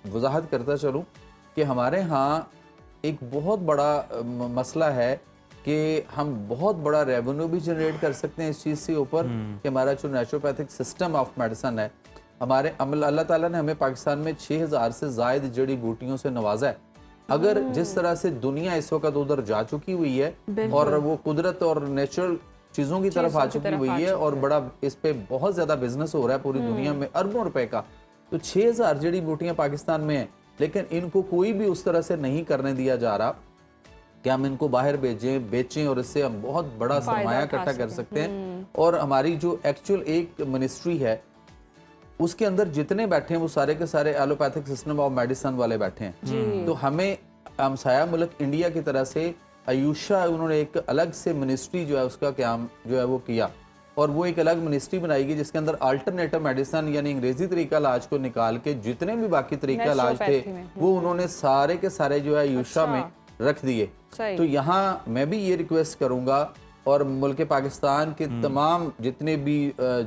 वजाहत करता चलूँ कि हमारे यहाँ एक बहुत बड़ा मसला है कि हम बहुत बड़ा रेवेन्यू भी जनरेट कर सकते हैं इस चीज़ से ऊपर कि हमारा जो नेचुरोपैथिक सिस्टम ऑफ मेडिसिन है, हमारे अल्लाह ताला ने हमें पाकिस्तान में 6000 से ज़ायद जड़ी बूटियों से नवाजा है। अगर जिस तरह से दुनिया इस वक्त उधर जा चुकी हुई है और वो कुदरत और नेचुरल चीज़ों की तरफ आ चुकी हुई है और बड़ा इस पे बहुत ज़्यादा बिजनेस हो रहा है पूरी दुनिया में अरबों रुपए का, तो 6000 जड़ी बूटियाँ पाकिस्तान में हैं, लेकिन इनको कोई भी उस तरह से नहीं करने दिया जा रहा कि हम इनको बाहर बेचें और इससे हम बहुत बड़ा सरमाया इकट्ठा कर सकते हैं। और हमारी जो एक्चुअल एक मिनिस्ट्री है उसके अंदर जितने बैठे हैं वो सारे के सारे एलोपैथिक सिस्टम ऑफ मेडिसिन वाले बैठे हैं। तो हमें हमसाया मुल्क इंडिया की तरह से आयुषा उन्होंने एक अलग से मिनिस्ट्री जो है उसका क्याम जो है वो किया और वो एक अलग मिनिस्ट्री बनाएगी जिसके अंदर अल्टरनेटिव मेडिसिन यानी अंग्रेजी तरीका इलाज को निकाल के जितने भी बाकी तरीका इलाज थे वो उन्होंने सारे के सारे जो है आयुषा में रख दिए। तो यहाँ मैं भी ये रिक्वेस्ट करूँगा और मुल्क पाकिस्तान के तमाम जितने भी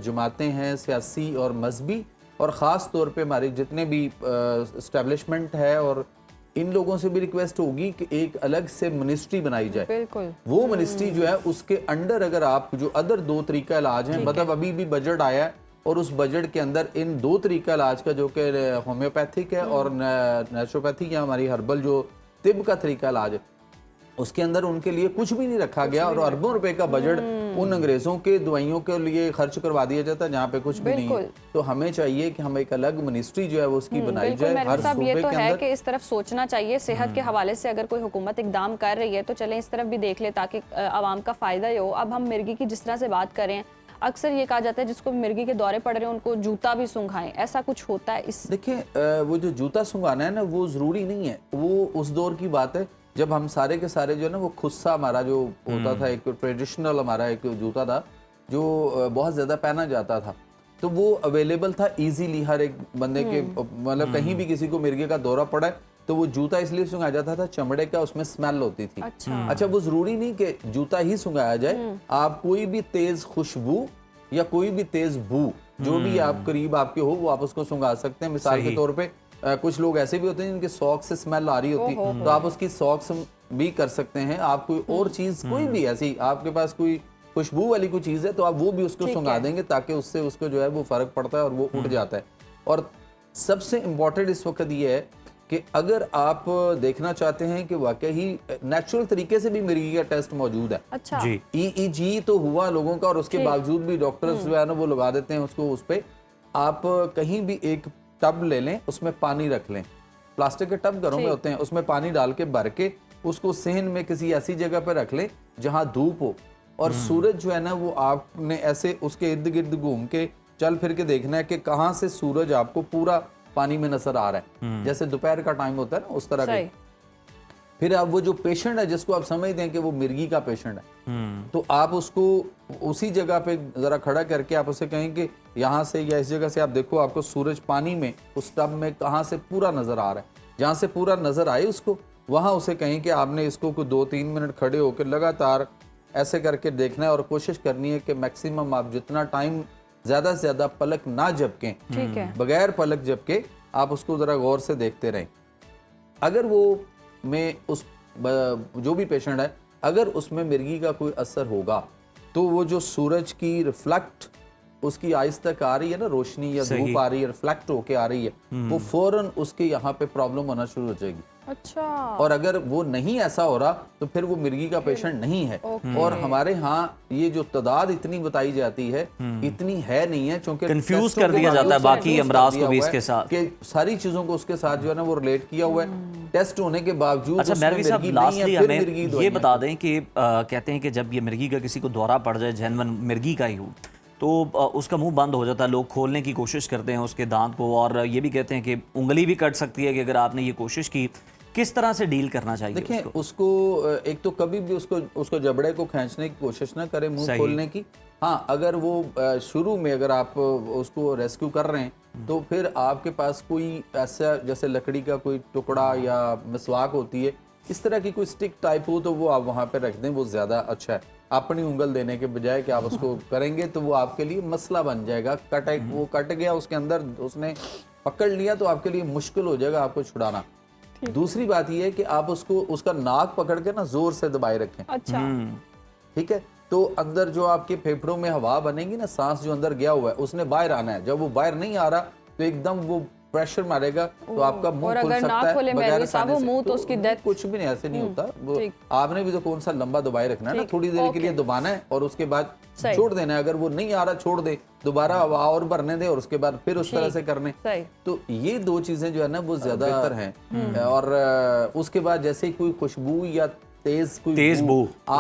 जमातें हैं सियासी और मजहबी और ख़ास तौर पे हमारे जितने भी इस्टेब्लिशमेंट है और इन लोगों से भी रिक्वेस्ट होगी कि एक अलग से मिनिस्ट्री बनाई जाए। बिल्कुल। वो मिनिस्ट्री जो है उसके अंडर अगर आप जो अदर 2 तरीका इलाज हैं, मतलब अभी भी बजट आया है और उस बजट के अंदर इन 2 तरीका इलाज का जो कि होम्योपैथिक है और नेचुरोपैथिक या हमारी हर्बल जो तिब का तरीका इलाज है उसके अंदर उनके लिए कुछ भी नहीं रखा गया और अरबों रुपए का बजट उन अंग्रेजों के दवाइयों के लिए खर्च करवा दिया जाता है जहाँ पे कुछ भी नहीं है। तो हमें चाहिए कि हम एक अलग मिनिस्ट्री जो है वो उसकी बनाई जाए हर सूबे ये तो के है अंदर। कि इस तरफ सोचना चाहिए सेहत के हवाले से, अगर कोई हुकूमत इकदाम कर रही है तो चलें इस तरफ भी देख ले ताकि आवाम का फायदा ही हो। अब हम मिर्गी की जिस तरह से बात करें, अक्सर ये कहा जाता है जिसको मिर्गी के दौरे पड़ रहे हैं उनको जूता भी सूंघाएं, ऐसा कुछ होता है? इस देखिए वो जो जूता सूंघाना है ना वो जरूरी नहीं है, वो उस दौर की बात है जब हम सारे के सारे जो है ना वो खुस्सा हमारा जो होता था एक ट्रेडिशनल हमारा एक जूता था जो बहुत ज़्यादा पहना जाता था, तो वो अवेलेबल था इजीली हर एक बंदे के, मतलब कहीं भी किसी को मिर्गे का दौरा पड़ा है तो वो जूता इसलिए सूंघाया जाता था चमड़े का, उसमें स्मेल होती थी। अच्छा वो जरूरी नहीं कि जूता ही सूंघाया जाए, आप कोई भी तेज खुशबू या कोई भी तेज बू जो भी आप करीब आपके हो वो आप उसको सूंघा सकते हैं। मिसाल के तौर पे कुछ लोग ऐसे भी होते हैं जिनके सॉक्स से स्मेल आ रही होती है तो आप उसकी सॉक्स भी कर सकते हैं। आप कोई और चीज कोई भी ऐसी आपके पास कोई खुशबू वाली कोई चीज है तो आप वो भी उसको सूंघा देंगे ताकि उससे उसको जो है वो फर्क पड़ता है और वो उठ जाता है। और सबसे इम्पोर्टेंट इस वक्त ये है कि अगर आप देखना चाहते हैं कि वाकई नेचुरल तरीके से भी मिर्गी का टेस्ट मौजूद है। अच्छा जी। EEG तो हुआ लोगों का और उसके बावजूद भी डॉक्टर्स जो है ना वो लगा देते हैं उसको। उस पे आप कहीं भी एक टब ले लें, उसमें पानी रख लें, प्लास्टिक के टब घरों में होते हैं, उसमें पानी डाल के भर के उसको सेहन में किसी ऐसी जगह पर रख लें जहां धूप हो और सूरज जो है ना वो आपने ऐसे उसके इर्द गिर्द घूम के चल फिर के देखना है कि कहाँ से सूरज आपको पूरा पानी में नजर आ रहा है, जैसे दोपहर का टाइम होता है ना उस तरह का। फिर आप वो जो पेशेंट है जिसको आप समझते हैं कि वो मिर्गी का पेशेंट है, तो आप उसको उसी जगह पे जरा खड़ा करके आप उसे कहें कि यहाँ से या इस जगह से आप देखो आपको सूरज पानी में उस टब में कहाँ से पूरा नजर आ रहा है, जहाँ से पूरा नजर आए उसको वहाँ उसे कहें कि आपने इसको कोई 2-3 मिनट खड़े होकर लगातार ऐसे करके देखना है और कोशिश करनी है कि मैक्सिमम आप जितना टाइम ज्यादा से ज्यादा पलक ना झपकें, ठीक है, बगैर पलक झपके आप उसको जरा गौर से देखते रहें। अगर वो में उस जो भी पेशेंट है अगर उसमें मिर्गी का कोई असर होगा तो वो जो सूरज की रिफ्लेक्ट उसकी आइस तक आ रही है ना रोशनी या धूप आ रही है रिफ्लेक्ट होके आ रही है, वो फौरन उसके यहाँ पे प्रॉब्लम होना शुरू हो जाएगी। अच्छा, और अगर वो नहीं ऐसा हो रहा तो फिर वो मिर्गी का पेशेंट नहीं है। और हमारे यहाँ ये जो तादाद इतनी बताई जाती है इतनी है नहीं है, क्योंकि कंफ्यूज कर दिया जाता है बाकी अमराज को भी इसके साथ, कि सारी चीजों को उसके साथ जो है ना वो रिलेट किया हुआ है टेस्ट होने के बावजूद। अच्छा मरवी साहब, लास्टली हमें ये बता दें कि कहते हैं कि जब ये मिर्गी का किसी को दौरा पड़ जाए, जेन्युइन मिर्गी का ही हो, तो उसका मुंह बंद हो जाता है, लोग खोलने की कोशिश करते हैं उसके दांत को, और ये भी कहते हैं कि उंगली भी कट सकती है कि अगर आपने ये कोशिश की। किस तरह से डील करना चाहिए? देखिए उसको एक तो कभी भी उसको जबड़े को खींचने की कोशिश ना करें, मुंह खोलने की। हाँ, अगर वो शुरू में अगर आप उसको रेस्क्यू कर रहे हैं तो फिर आपके पास कोई ऐसा जैसे लकड़ी का कोई टुकड़ा या मिसवाक होती है, इस तरह की कोई स्टिक टाइप हो तो वो आप वहाँ पे रख दें, वो ज़्यादा अच्छा है। अपनी उंगल देने के बजाय कि आप उसको करेंगे तो वो आपके लिए मसला बन जाएगा। वो कट गया उसके अंदर, उसने पकड़ लिया तो आपके लिए मुश्किल हो जाएगा आपको छुड़ाना। दूसरी बात यह है कि आप उसका नाक पकड़ के ना जोर से दबाए रखें। अच्छा, ठीक है, तो अंदर जो आपके फेफड़ों में हवा बनेगी ना, सांस जो अंदर गया हुआ है उसने बाहर आना है। जब वो बाहर नहीं आ रहा तो एकदम वो प्रेशर मारेगा तो आपका मुंह खुल सकता है। बगैर खाने से मुंह तो उसकी डेथ कुछ भी नहीं, ऐसे नहीं होता वो। आपने भी तो कौन सा लंबा दबाए रखना है ना, थोड़ी देर के लिए दबाना है और उसके बाद छोड़ देना है। अगर वो नहीं आ रहा छोड़ दे, दोबारा हवा और भरने दे और उसके बाद फिर उस तरह से करने। तो ये 2 चीजें जो है ना वो ज्यादा बेहतर हैं। और उसके बाद जैसे ही कोई खुशबू या तेज बू,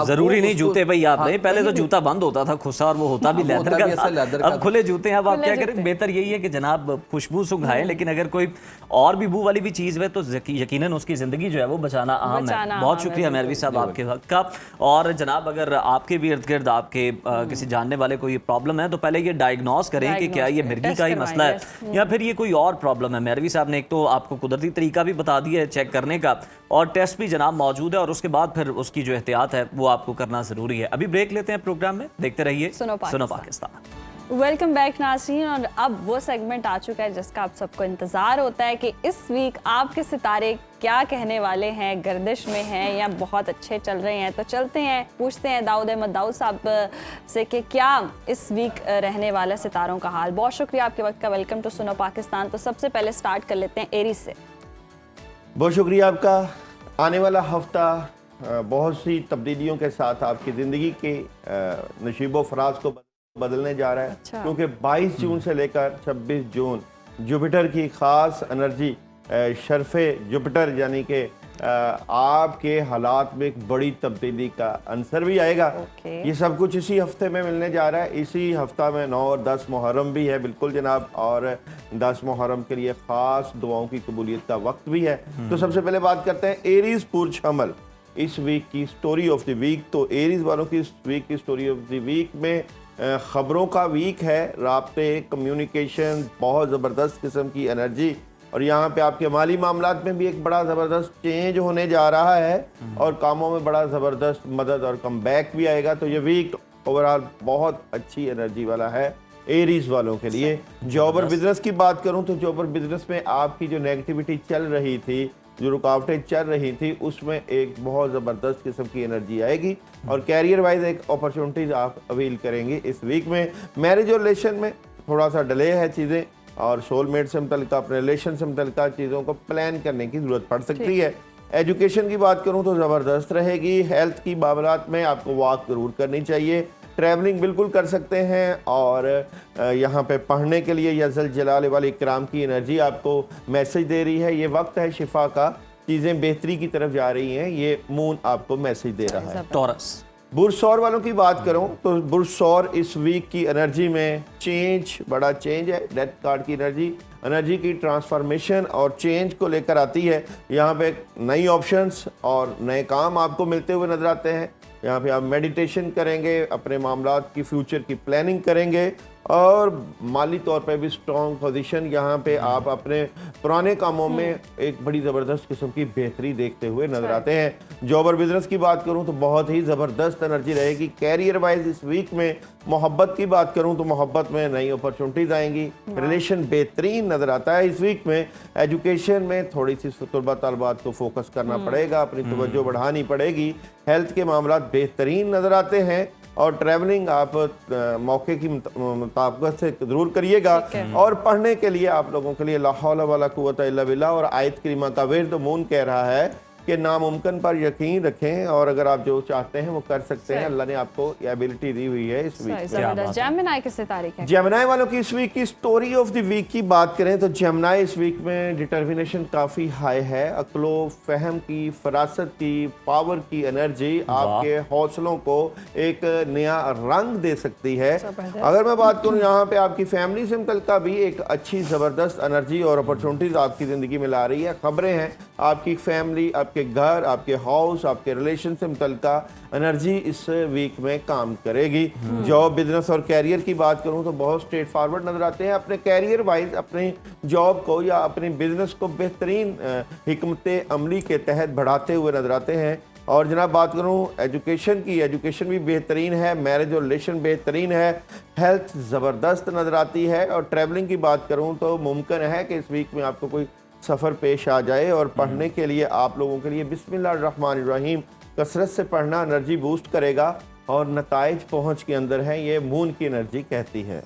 जरूरी नहीं जूते भाई आपने, पहले तो जूता बंद होता था खुशा और वो होता भी लेदर का, अब खुले जूते हैं। अब आप क्या करें, बेहतर यही है कि जनाब खुशबू सुंघाएं, लेकिन अगर कोई और भी बू वाली भी चीज है तो यकीनन उसकी जिंदगी जो है वो बचाना अहम है। बहुत शुक्रिया मरवी साहब आपके वक्त का। और जनाब अगर आपके भी इर्द गिर्द आपके किसी जानने वाले को ये प्रॉब्लम है तो पहले ये डायग्नोस करें कि क्या ये मिर्गी का ही मसला है या फिर ये कोई और प्रॉब्लम है। मरवी साहब ने एक तो आपको कुदरती तरीका भी बता दिया है चेक करने का, और टेस्ट भी जनाब मौजूद है, और उसके बाद फिर उसकी जो एहतियात है वो आपको करना जरूरी है। अभी ब्रेक लेते हैं प्रोग्राम में, देखते रहिए सुनो पाकिस्तान। वेलकम बैक नाज़रीन, और अब वो सेगमेंट आ चुका है जिसका आप सबको इंतजार होता है कि इस वीक आपके सितारे क्या कहने वाले हैं, गर्दिश में हैं या बहुत अच्छे चल रहे हैं। तो चलते हैं, पूछते हैं दाऊद अहमद दाऊद साहब से कि क्या इस वीक रहने वाला सितारों का हाल। बहुत शुक्रिया आपके वक्त का, वेलकम टू सुनो पाकिस्तान। तो सबसे पहले स्टार्ट कर लेते हैं एरीज से। बहुत शुक्रिया आपका। आने वाला हफ्ता बहुत सी तब्दीलियों के साथ आपकी ज़िंदगी के नशीबो फराज को बदलने जा रहा है। अच्छा। क्योंकि 22 जून से लेकर 26 जून जुपिटर की ख़ास एनर्जी शर्फ़े जुपिटर यानी कि आपके हालात में एक बड़ी तब्दीली का अंसर भी आएगा। ये सब कुछ इसी हफ्ते में मिलने जा रहा है। इसी हफ्ता में 9 और 10 मुहर्रम भी है, बिल्कुल जनाब, और 10 मुहर्रम के लिए ख़ास दुआओं की कबूलियत का वक्त भी है। तो सबसे पहले बात करते हैं एरीज पुरच हमल, इस वीक की स्टोरी ऑफ द वीक। तो एरीज वालों की इस वीक की स्टोरी ऑफ द वीक में ख़बरों का वीक है, राब्ते, कम्युनिकेशन, बहुत ज़बरदस्त किस्म की एनर्जी, और यहाँ पे आपके माली मामलात में भी एक बड़ा ज़बरदस्त चेंज होने जा रहा है और कामों में बड़ा ज़बरदस्त मदद और कमबैक भी आएगा। तो ये वीक ओवरऑल बहुत अच्छी एनर्जी वाला है एरीज वालों के लिए। जॉब और बिजनेस की बात करूं तो जॉब और बिजनेस में आपकी जो नेगेटिविटी चल रही थी, जो रुकावटें चल रही थी, उसमें एक बहुत ज़बरदस्त किस्म की एनर्जी आएगी और कैरियर वाइज एक अपॉर्चुनिटीज़ आप अवील करेंगे इस वीक में। मैरिज और रिलेशन में थोड़ा सा डिले है चीज़ें, और सोलमेट से मुतल्लिका, अपने रिलेशन से मुतल्लिका चीज़ों को प्लान करने की ज़रूरत पड़ सकती है। एजुकेशन की बात करूं तो ज़बरदस्त रहेगी। हेल्थ की मामलात में आपको वॉक ज़रूर करनी चाहिए। ट्रैवलिंग बिल्कुल कर सकते हैं, और यहाँ पे पढ़ने के लिए यज़ल जलाल वाले इकराम की एनर्जी आपको मैसेज दे रही है। ये वक्त है शिफा का, चीज़ें बेहतरी की तरफ जा रही हैं, ये मून आपको मैसेज दे रहा है। टॉरस बुरसौर वालों की बात करूं तो बुरसौर इस वीक की एनर्जी में चेंज, बड़ा चेंज है। डेथ कार्ड की एनर्जी की ट्रांसफॉर्मेशन और चेंज को लेकर आती है। यहाँ पे नई ऑप्शंस और नए काम आपको मिलते हुए नजर आते हैं। यहाँ पे आप मेडिटेशन करेंगे, अपने मामलात की फ्यूचर की प्लानिंग करेंगे और माली तौर पे भी स्ट्रॉन्ग पोजीशन। यहाँ पे आप अपने पुराने कामों में एक बड़ी ज़बरदस्त किस्म की बेहतरी देखते हुए नजर आते हैं। जॉब और बिजनेस की बात करूँ तो बहुत ही ज़बरदस्त एनर्जी रहेगी। कैरियर वाइज इस वीक में मोहब्बत की बात करूँ तो मोहब्बत में नई अपॉर्चुनिटीज़ आएंगी। रिलेशन बेहतरीन नज़र आता है इस वीक में। एजुकेशन में थोड़ी सी तलबा तलबात को फोकस करना पड़ेगा, अपनी तवज्जो बढ़ानी पड़ेगी। हेल्थ के मामला बेहतरीन नज़र आते हैं और ट्रैवलिंग आप मौके की मुताबिकत से ज़रूर करिएगा। और पढ़ने के लिए आप लोगों के लिए ला हौला वला कुव्वता इल्ला बिल्लाह और आयत करीमा का विर्द मून कह रहा है कि नामुमकिन पर यकीन रखें और अगर आप जो चाहते हैं वो कर सकते हैं। अल्लाह ने आपको ये एबिलिटी दी हुई है इस वीक में। जबरदस्त। जेमिनी किस तारीख है? जेमिनी वालों की इस वीक की स्टोरी ऑफ द वीक की बात करें तो जेमिनी इस वीक में डिटर्मिनेशन काफ़ी हाई है। अक्लो फहम की, फरासत की, पावर की एनर्जी आपके हौसलों को एक नया रंग दे सकती है। अगर मैं बात करूं यहाँ पे आपकी फैमिली से मुतल्लिका भी एक अच्छी ज़बरदस्त एनर्जी और अपॉर्चुनिटीज़ आपकी ज़िंदगी में ला रही है। खबरें हैं आपकी फैमिली, आपके घर, आपके हाउस, आपके रिलेशन से मुतल्लिका एनर्जी इस वीक में काम करेगी। जॉब, बिजनेस और कैरियर की बात करूं तो बहुत स्ट्रेट फॉरवर्ड नजर आते हैं। अपने कैरियर वाइज अपनी जॉब को या अपने बिजनेस को बेहतरीन हिकमत अमली के तहत बढ़ाते हुए नजर आते हैं। और जनाब बात करूं एजुकेशन की, एजुकेशन भी बेहतरीन है। मैरिज और रिलेशन बेहतरीन है। हेल्थ ज़बरदस्त नज़र आती है। और ट्रैवलिंग की बात करूं तो मुमकिन है कि इस वीक में आपको कोई सफ़र पेश आ जाए। और पढ़ने के लिए आप लोगों के लिए बिस्मिल्लाहिर्रहमानिर्रहीम कसरत से पढ़ना एनर्जी बूस्ट करेगा और नताइज पहुंच के अंदर है, ये मून की एनर्जी कहती है।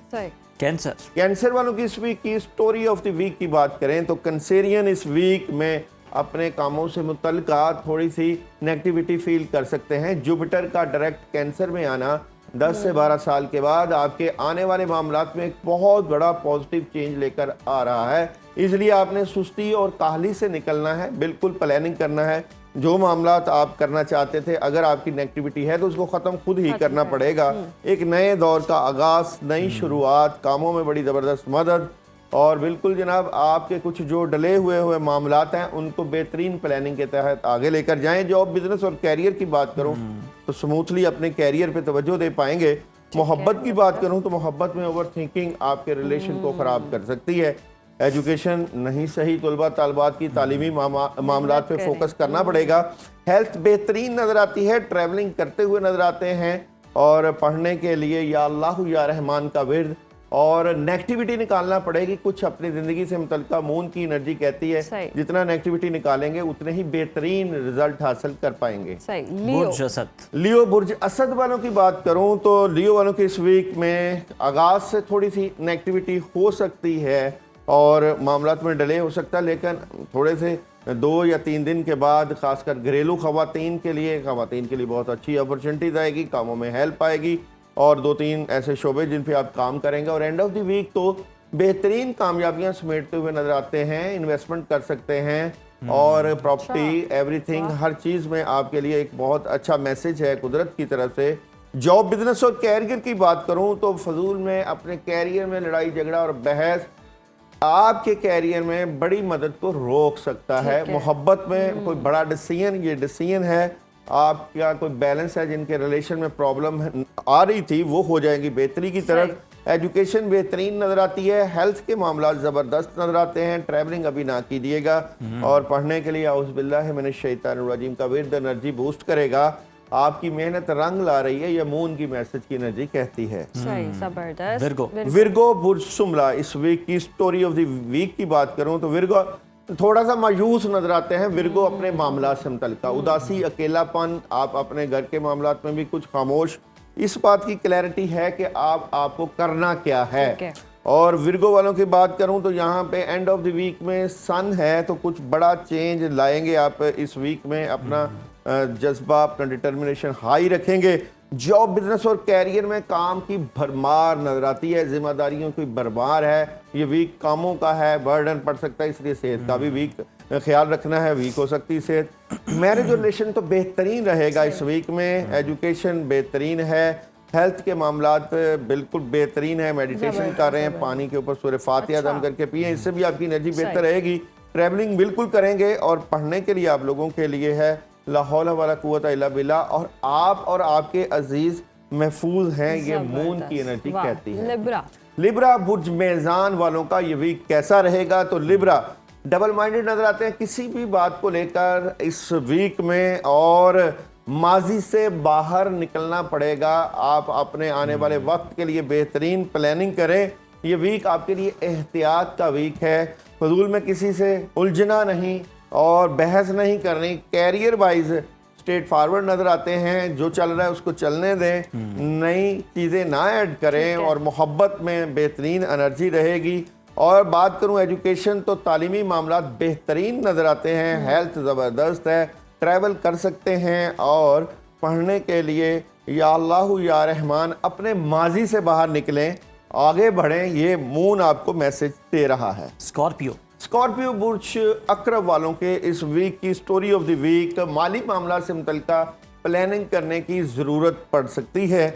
कैंसर वालों की इस वीक की स्टोरी ऑफ द वीक की बात करें तो कैंसेरियन इस वीक में अपने कामों से मुतल्लिका थोड़ी सी नेगेटिविटी फील कर सकते हैं। जुपिटर का डायरेक्ट कैंसर में आना 10 से 12 साल के बाद आपके आने वाले मामलात में एक बहुत बड़ा पॉजिटिव चेंज लेकर आ रहा है। इसलिए आपने सुस्ती और काहली से निकलना है, बिल्कुल प्लानिंग करना है। जो मामलात आप करना चाहते थे, अगर आपकी नेगेटिविटी है तो उसको ख़त्म खुद ही करना पड़ेगा। एक नए दौर का आगाज़, नई शुरुआत, कामों में बड़ी ज़बरदस्त मदद और बिल्कुल जनाब आपके कुछ जो डले हुए मामलात हैं उनको बेहतरीन प्लानिंग के तहत आगे लेकर जाएं। जॉब, बिजनेस और कैरियर की बात करूं तो स्मूथली अपने कैरियर पे तवज्जो दे पाएंगे। मोहब्बत की बात करूं तो मोहब्बत में ओवर थिंकिंग आपके रिलेशन को ख़राब कर सकती है। एजुकेशन नहीं सही, तलबा तलबात की तालीमी मामलात पे फोकस करना पड़ेगा। हेल्थ बेहतरीन नज़र आती है। ट्रैवलिंग करते हुए नज़र आते हैं और पढ़ने के लिए या अल्लाह या रहमान का विर्द और नेगेटिविटी निकालना पड़ेगी। कुछ अपनी ज़िंदगी से मुतल्लिका मून की एनर्जी कहती है जितना नेगेटिविटी निकालेंगे उतने ही बेहतरीन रिजल्ट हासिल कर पाएंगे। लियो बुर्ज असद वालों की बात करूं तो लियो वालों के इस वीक में आगाज़ से थोड़ी सी नेगेटिविटी हो सकती है और मामलात में डिले हो सकता है, लेकिन थोड़े से 2 या 3 दिन के बाद खासकर घरेलू ख़वातीन के लिए बहुत अच्छी अपॉर्चुनिटीज़ आएगी। कामों में हेल्प आएगी और 2-3 ऐसे शोबे जिन पे आप काम करेंगे और एंड ऑफ द वीक तो बेहतरीन कामयाबियां समेटते हुए नजर आते हैं। इन्वेस्टमेंट कर सकते हैं और प्रॉपर्टी, एवरीथिंग, हर चीज़ में आपके लिए एक बहुत अच्छा मैसेज है कुदरत की तरफ से। जॉब, बिजनेस और कैरियर की बात करूं तो फजूल में अपने कैरियर में लड़ाई झगड़ा और बहस आपके कैरियर में बड़ी मदद को रोक सकता है। मोहब्बत में कोई बड़ा डिसीजन है, आपका कोई बैलेंस है, जिनके रिलेशन में प्रॉब्लम आ रही थी वो हो जाएंगी बेहतरी की तरफ। एजुकेशन बेहतरीन नजर आती है। हेल्थ के मामला ज़बरदस्त नजर आते हैं। ट्रैवलिंग अभी ना कीजिएगा और पढ़ने के लिए औज़ बिल्लाहि मिनश शैतानिर रजीम का विर्द एनर्जी बूस्ट करेगा। आपकी मेहनत रंग ला रही है, यह मून की मैसेज की एनर्जी कहती है। विर्गो बुर्ज सुमला इस वीक की स्टोरी ऑफ द वीक की बात करूं तो विर्गो थोड़ा सा मायूस नजर आते हैं। विर्गो अपने मामला से मुतल्लिका उदासी, अकेलापन, आप अपने घर के मामलात में भी कुछ खामोश, इस बात की क्लैरिटी है कि आपको करना क्या है। और विर्गो वालों की बात करूं तो यहाँ पे एंड ऑफ द वीक में सन है तो कुछ बड़ा चेंज लाएंगे आप इस वीक में। अपना जज्बा, अपना डिटर्मिनेशन हाई रखेंगे। जॉब, बिजनेस और कैरियर में काम की भरमार नजर आती है। जिम्मेदारियों की भरमार है। ये वीक कामों का है, बर्डन पड़ सकता है, इसलिए सेहत का भी वीक ख्याल रखना है, वीक हो सकती है सेहत। मैरिज और रिलेशन तो बेहतरीन रहेगा इस वीक में, एजुकेशन बेहतरीन है, हेल्थ के मामलात बिल्कुल बेहतरीन है, मेडिटेशन कर रहे हैं, पानी के ऊपर सूरह फातिहा दम करके पिए, इससे भी आपकी एनर्जी बेहतर रहेगी। ट्रैवलिंग बिल्कुल करेंगे और पढ़ने के लिए आप लोगों के लिए है ला हौला वला कुव्वता इल्ला बिल्लाह, और आप और आपके अजीज महफूज हैं, ये मून की एनर्जी कहती है। लिब्रा बुर्ज मेज़ान वालों का ये वीक कैसा रहेगा? तो लिब्रा डबल माइंडेड नजर आते हैं किसी भी बात को लेकर इस वीक में, और माजी से बाहर निकलना पड़ेगा। आप अपने आने वाले वक्त के लिए बेहतरीन प्लानिंग करें। ये वीक आपके लिए एहतियात का वीक है, फजूल में किसी से उलझना नहीं और बहस नहीं करनी। कैरियर वाइज स्ट्रेट फॉरवर्ड नजर आते हैं, जो चल रहा है उसको चलने दें, नई चीज़ें ना ऐड करें, और मोहब्बत में बेहतरीन एनर्जी रहेगी। और बात करूं एजुकेशन तो तालीमी मामला बेहतरीन नज़र आते हैं, हेल्थ ज़बरदस्त है, ट्रैवल कर सकते हैं, और पढ़ने के लिए या अल्लाह या रहमान अपने माजी से बाहर निकलें, आगे बढ़ें, ये मून आपको मैसेज दे रहा है। स्कॉर्पियो बुर्ज अक्रब वालों के इस वीक की स्टोरी ऑफ द वीक, माली मामला से मुतल्लिका प्लानिंग करने की ज़रूरत पड़ सकती है।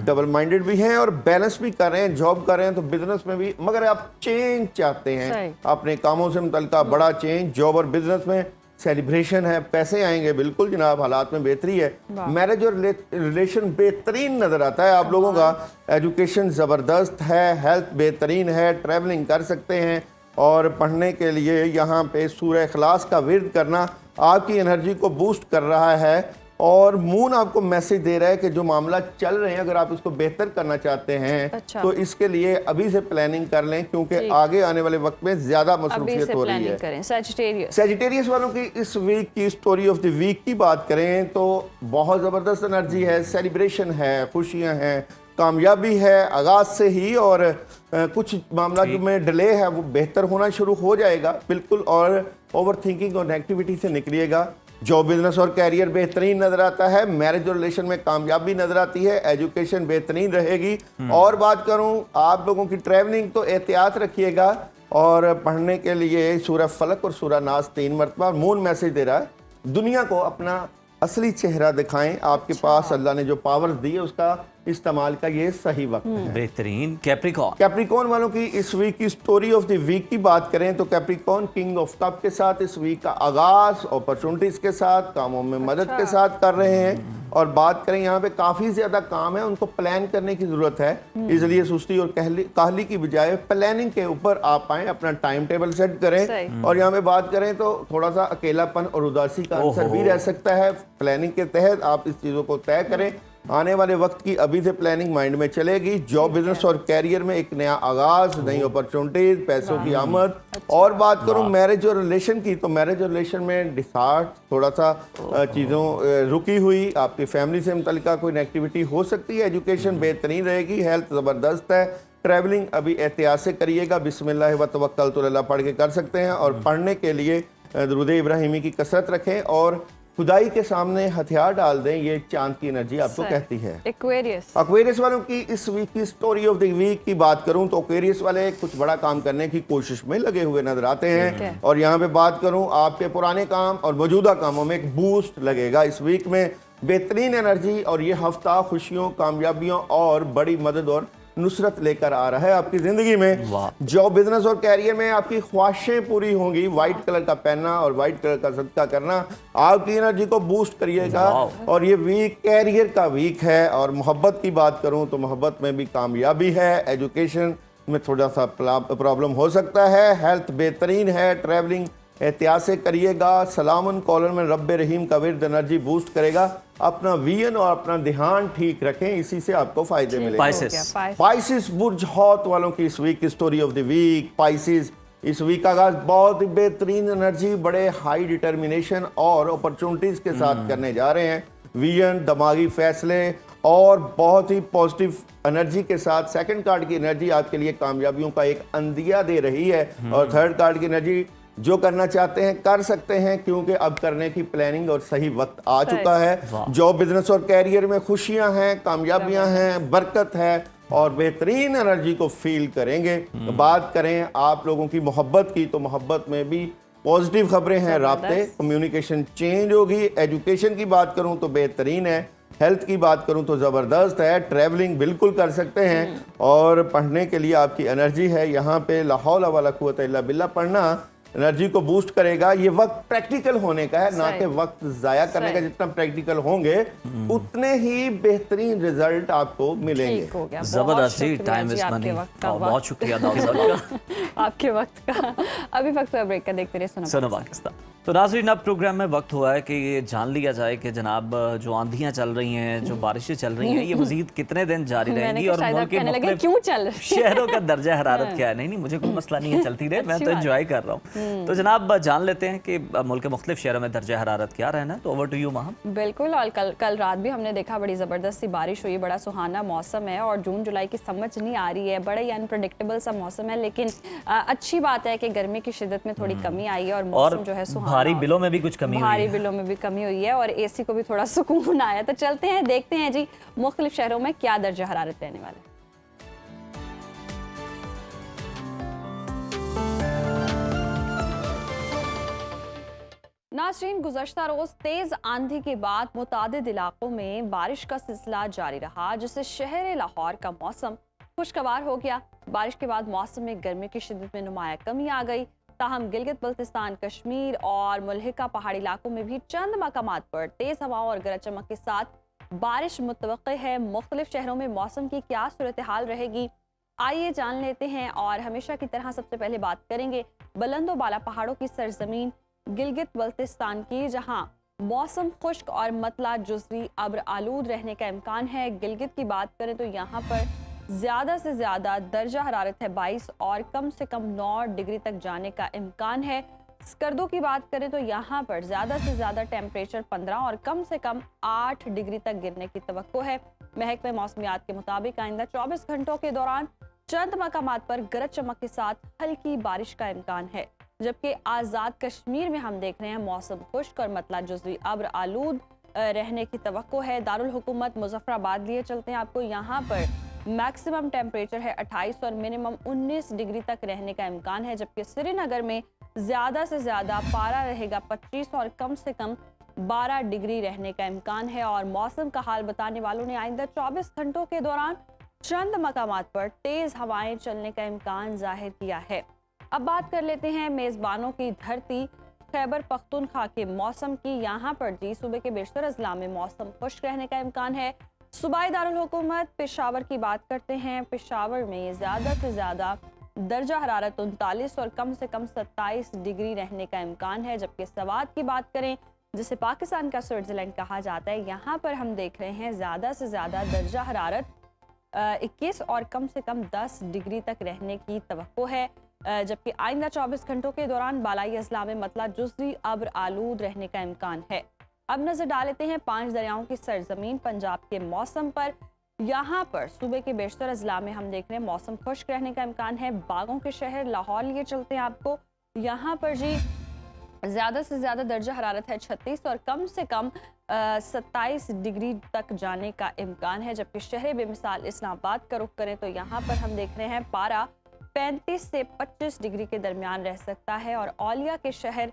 डबल माइंडेड भी हैं और बैलेंस भी कर रहे हैं, जॉब कर रहे हैं तो बिजनेस में भी, मगर आप चेंज चाहते हैं अपने कामों से मुतल्लिका, बड़ा चेंज जॉब और बिजनेस में, सेलिब्रेशन है, पैसे आएंगे, बिल्कुल जनाब, हालात में बेहतरी है। मैरिज और रिलेशन बेहतरीन नज़र आता है आप लोगों का, एजुकेशन ज़बरदस्त है, हेल्थ बेहतरीन है, ट्रैवलिंग कर सकते हैं, और पढ़ने के लिए यहाँ पे सूरह इखलास का विर्द करना आपकी एनर्जी को बूस्ट कर रहा है। और मून आपको मैसेज दे रहा है कि जो मामला चल रहे हैं, अगर आप इसको बेहतर करना चाहते हैं तो इसके लिए अभी से प्लानिंग कर लें, क्योंकि आगे आने वाले वक्त में ज्यादा मसरूफियत हो रही है। सैजिटेरियस वालों की इस वीक की स्टोरी ऑफ द वीक की बात करें तो बहुत ज़बरदस्त एनर्जी है, सेलिब्रेशन है, खुशियाँ हैं, कामयाबी है आगाज से ही, और कुछ मामला जो में डिले है वो बेहतर होना शुरू हो जाएगा बिल्कुल, और ओवर थिंकिंग और नेगेटिविटी से निकलिएगा। जॉब बिजनेस और कैरियर बेहतरीन नजर आता है, मैरिज और रिलेशन में कामयाबी नजर आती है, एजुकेशन बेहतरीन रहेगी। और बात करूं आप लोगों की ट्रैवलिंग तो एहतियात रखिएगा, और पढ़ने के लिए सूरह फलक और सूरह नास 3 मरतबा। मून मैसेज दे रहा है दुनिया को अपना असली चेहरा दिखाएं, आपके पास अल्लाह ने जो पावर्स दी है उसका इस्तेमाल का ये सही वक्त है। बेहतरीन। कैप्रिकॉर्न वालों की इस वीक की स्टोरी ऑफ द वीक की बात करें तो कैप्रिकॉर्न किंग ऑफ कप के साथ इस वीक का आगाज अपॉर्चुनिटीज के साथ, कामों में मदद के साथ कर रहे हैं। और बात करें यहाँ पे काफी ज्यादा काम है, उनको प्लान करने की जरूरत है, इसलिए सुस्ती और काहली की बजाय प्लानिंग के ऊपर आप आए, अपना टाइम टेबल सेट करें। और यहाँ पे बात करें तो थोड़ा सा अकेलापन और उदासी का असर भी रह सकता है, प्लानिंग के तहत आप इस चीजों को तय करें। आने वाले वक्त की अभी से प्लानिंग माइंड में चलेगी। जॉब बिजनेस और कैरियर में एक नया आगाज, नई अपॉर्चुनिटीज, पैसों की आमद। और बात करूं मैरिज और रिलेशन की तो मैरिज और रिलेशन में डिसार्ट, थोड़ा सा चीज़ों रुकी हुई, आपकी फैमिली से मुतल्लिका कोई नेगेटिविटी हो सकती है। एजुकेशन बेहतरीन रहेगी, हेल्थ ज़बरदस्त है, ट्रैवलिंग अभी एहतियात से करिएगा, बिस्मिल्लाह व तवक्कलतु अलैह पढ़ के कर सकते हैं। और पढ़ने के लिए दुरूद इब्राहिमी की कसरत रखें और खुदाई के सामने हथियार डाल दें, ये चांद की एनर्जी आपको कहती है। एक्वेरियस वालों की इस वीक की स्टोरी ऑफ द वीक की बात करूं तो एक्वेरियस वाले कुछ बड़ा काम करने की कोशिश में लगे हुए नजर आते हैं। और यहाँ पे बात करूं आपके पुराने काम और मौजूदा कामों में एक बूस्ट लगेगा इस वीक में, बेहतरीन एनर्जी। और ये हफ्ता खुशियों, कामयाबियों और बड़ी मदद और नुसरत लेकर आ रहा है आपकी जिंदगी में। जॉब बिजनेस और कैरियर में आपकी ख्वाहिशें पूरी होंगी। व्हाइट कलर का पहनना और व्हाइट कलर का सदका करना आपकी एनर्जी को बूस्ट करिएगा। और ये वीक कैरियर का वीक है। और मोहब्बत की बात करूं तो मोहब्बत में भी कामयाबी है, एजुकेशन में थोड़ा सा प्रॉब्लम हो सकता है, हेल्थ बेहतरीन है, ट्रैवलिंग एहतियात से करिएगा। सलामन कॉलर में रब रहीम का विर्द एनर्जी बूस्ट करेगा। अपना विजन और अपना ध्यान ठीक रखें, इसी से आपको फायदे मिलेंगे। पाइसिस बुर्ज हौत वालों की इस वीक की story of the week. Pisces इस वीक का आगाज बहुत ही बेहतरीन एनर्जी, बड़े हाई डिटर्मिनेशन और अपॉर्चुनिटीज के साथ करने जा रहे हैं। विजन, दिमागी फैसले और बहुत ही पॉजिटिव एनर्जी के साथ। सेकंड कार्ड की एनर्जी आपके लिए कामयाबियों का एक अंदिया दे रही है। और थर्ड कार्ड की एनर्जी जो करना चाहते हैं कर सकते हैं, क्योंकि अब करने की प्लानिंग और सही वक्त आ चुका है। जॉब बिजनेस और कैरियर में खुशियां हैं, कामयाबियां हैं, बरकत है और बेहतरीन एनर्जी को फील करेंगे। बात करें आप लोगों की मोहब्बत की तो मोहब्बत में भी पॉजिटिव खबरें हैं, राब्ते, जबरदस्त। कम्युनिकेशन चेंज होगी। एजुकेशन की बात करूं तो बेहतरीन है, हेल्थ की बात करूं तो ज़बरदस्त है, ट्रैवलिंग बिल्कुल कर सकते हैं और पढ़ने के लिए आपकी एनर्जी है। यहाँ पे ला हौला वला कुव्वता इल्ला बिल्लाह पढ़ना एनर्जी को बूस्ट करेगा। ये वक्त प्रैक्टिकल होने का है, ना सही। कि वक्त ज़ाया करने का। सही। जितना प्रैक्टिकल होंगे उतने ही बेहतरीन रिजल्ट आपको मिलेंगे। ठीक हो गया। बहुत जबरदस्त जी, शुक्रिया टाइम जी इज आपके मनी। वक्त का। बहुत शुक्रिया दाऊद साहब का। आपके वक्त का। अभी वक्त हुआ ब्रेक का, देखते रहिए सुनो सुनो पाकिस्तान। तो नाज़रीन, अब प्रोग्राम में वक्त हुआ है कि ये जान लिया जाए कि जनाब जो आंधियां चल रही हैं, जो बारिशें चल रही हैं, ये मजीद कितने दिन जारी मैंने रहेंगी कहा और शायद मुल्क आप के कहने लगे मुख्तलिफ क्यों चल रही है? शहरों का दर्जा हरारत क्या है। नहीं, मुझे कोई मसला नहीं है, चलती रहे, मैं अच्छी तो बात। एंजॉय कर रहा हूँ। तो जनाब जान लेते हैं कि मुल्क के मुख्तलिफ शहरों में दर्जा हरारत क्या रहना है। तो ओवर टू यू माहम। बिल्कुल। और कल रात भी हमने देखा बड़ी ज़बरदस्त सी बारिश हुई, बड़ा सुहाना मौसम है और जून जुलाई की समझ नहीं आ रही है, बड़ा ही अनप्रडिक्टेबल सा मौसम है। लेकिन अच्छी बात है कि गर्मी की शिद्दत में थोड़ी कमी आई है और मौसम जो है सुहाना, भारी बिलों में भी कुछ कमी हुई भारी है। बिलों में भी कमी हुई है और एसी को भी थोड़ा सुकून आया। तो चलते हैं, देखते हैं जी मुख्तलिफ शहरों में क्या दर्जा हरारत रहने वाला है। नाज़रीन, गुज़श्ता रोज़ तेज़ आंधी के बाद मुतादिद इलाकों में बारिश का सिलसिला जारी रहा, जिससे शहर लाहौर का मौसम खुशगवार हो गया। बारिश के बाद मौसम में गर्मी की शिद्दत में नुमाया कमी आ गई। ताहम गिलगित बल्तिस्तान, कश्मीर और मुल्हिका पहाड़ी इलाकों में भी चंद मकामात पर तेज़ हवाओं और गरज चमक के साथ बारिश मुतवक्किल है। मुख्तलिफ शहरों में मौसम की क्या सूरत हाल रहेगी, आइए जान लेते हैं। और हमेशा की तरह सबसे पहले बात करेंगे बुलंदो बाला पहाड़ों की सरजमीन गिलगित बल्तिस्तान की, जहां मौसम खुश्क और मतला जुज़वी अब्र आलूद रहने का इम्कान है। गिलगित की बात करें तो यहाँ पर ज़्यादा से ज़्यादा दर्जा हरारत है 22 और कम से कम 9 डिग्री तक जाने का इम्कान है। स्कर्दो की बात करें तो यहाँ पर ज़्यादा से ज़्यादा टेम्परेचर 15 और कम से कम 8 डिग्री तक गिरने की तवक्को है। महकमे मौसमियात के मुताबिक आइंदा 24 घंटों के दौरान चंद मकामात पर गरज चमक के साथ हल्की बारिश का इम्कान है, जबकि आज़ाद कश्मीर में हम देख रहे हैं मौसम खुश्क और मतला जुज़वी अब्र आलूद रहने की तवक्को है। दारुल हुकूमत मुजफ्फराबाद लिए चलते हैं आपको। यहाँ पर मैक्सिमम टेम्परेचर है 28 और मिनिमम 19 डिग्री तक रहने का इम्कान है, जबकि श्रीनगर में ज़्यादा से ज़्यादा पारा रहेगा 25 और कम से कम 12 डिग्री रहने का इम्कान है। और मौसम का हाल बताने वालों ने आइंदा 24 घंटों के दौरान चंद मकामात पर तेज़ हवाएं चलने का इम्कान जाहिर किया है। अब बात कर लेते हैं मेज़बानों की धरती खैबर पख्तूनख्वा के मौसम की। यहाँ पर जी सूबे के बेशतर अजला में मौसम खुश्क रहने का इम्कान है। सूबाई दारुल हुकूमत पेशावर की बात करते हैं। पेशावर में ज़्यादा से ज़्यादा दर्जा हरारत 39 और कम से कम 27 डिग्री रहने का इम्कान है, जबकि सवात की बात करें, जिसे पाकिस्तान का स्विट्ज़रलैंड कहा जाता है, यहाँ पर हम देख रहे हैं ज़्यादा से ज़्यादा दर्जा हरारत 21 और कम से कम 10 डिग्री तक रहने की तवक्को है, जबकि आइंदा 24 घंटों के दौरान बालाई अजला में मतला जुज़वी अब्र आलूद रहने का इम्कान है। अब नजर डाल लेते हैं 5 दरियाओं की सरजमीन पंजाब के मौसम पर। यहाँ पर सूबे के बेशतर अजला में हम देख रहे हैं मौसम खुश्क रहने का इम्कान है। बागों के शहर लाहौर लिए चलते हैं आपको। यहाँ पर जी ज़्यादा से ज़्यादा दर्जा हरारत है 36 और कम से कम 27 डिग्री तक जाने का इम्कान है, जबकि शहर बेमिसाल इस्लामाबाद का रुख करें तो यहाँ पर हम देख रहे हैं पारा 35 से 25 डिग्री के दरमियान रह सकता है। और औलिया के शहर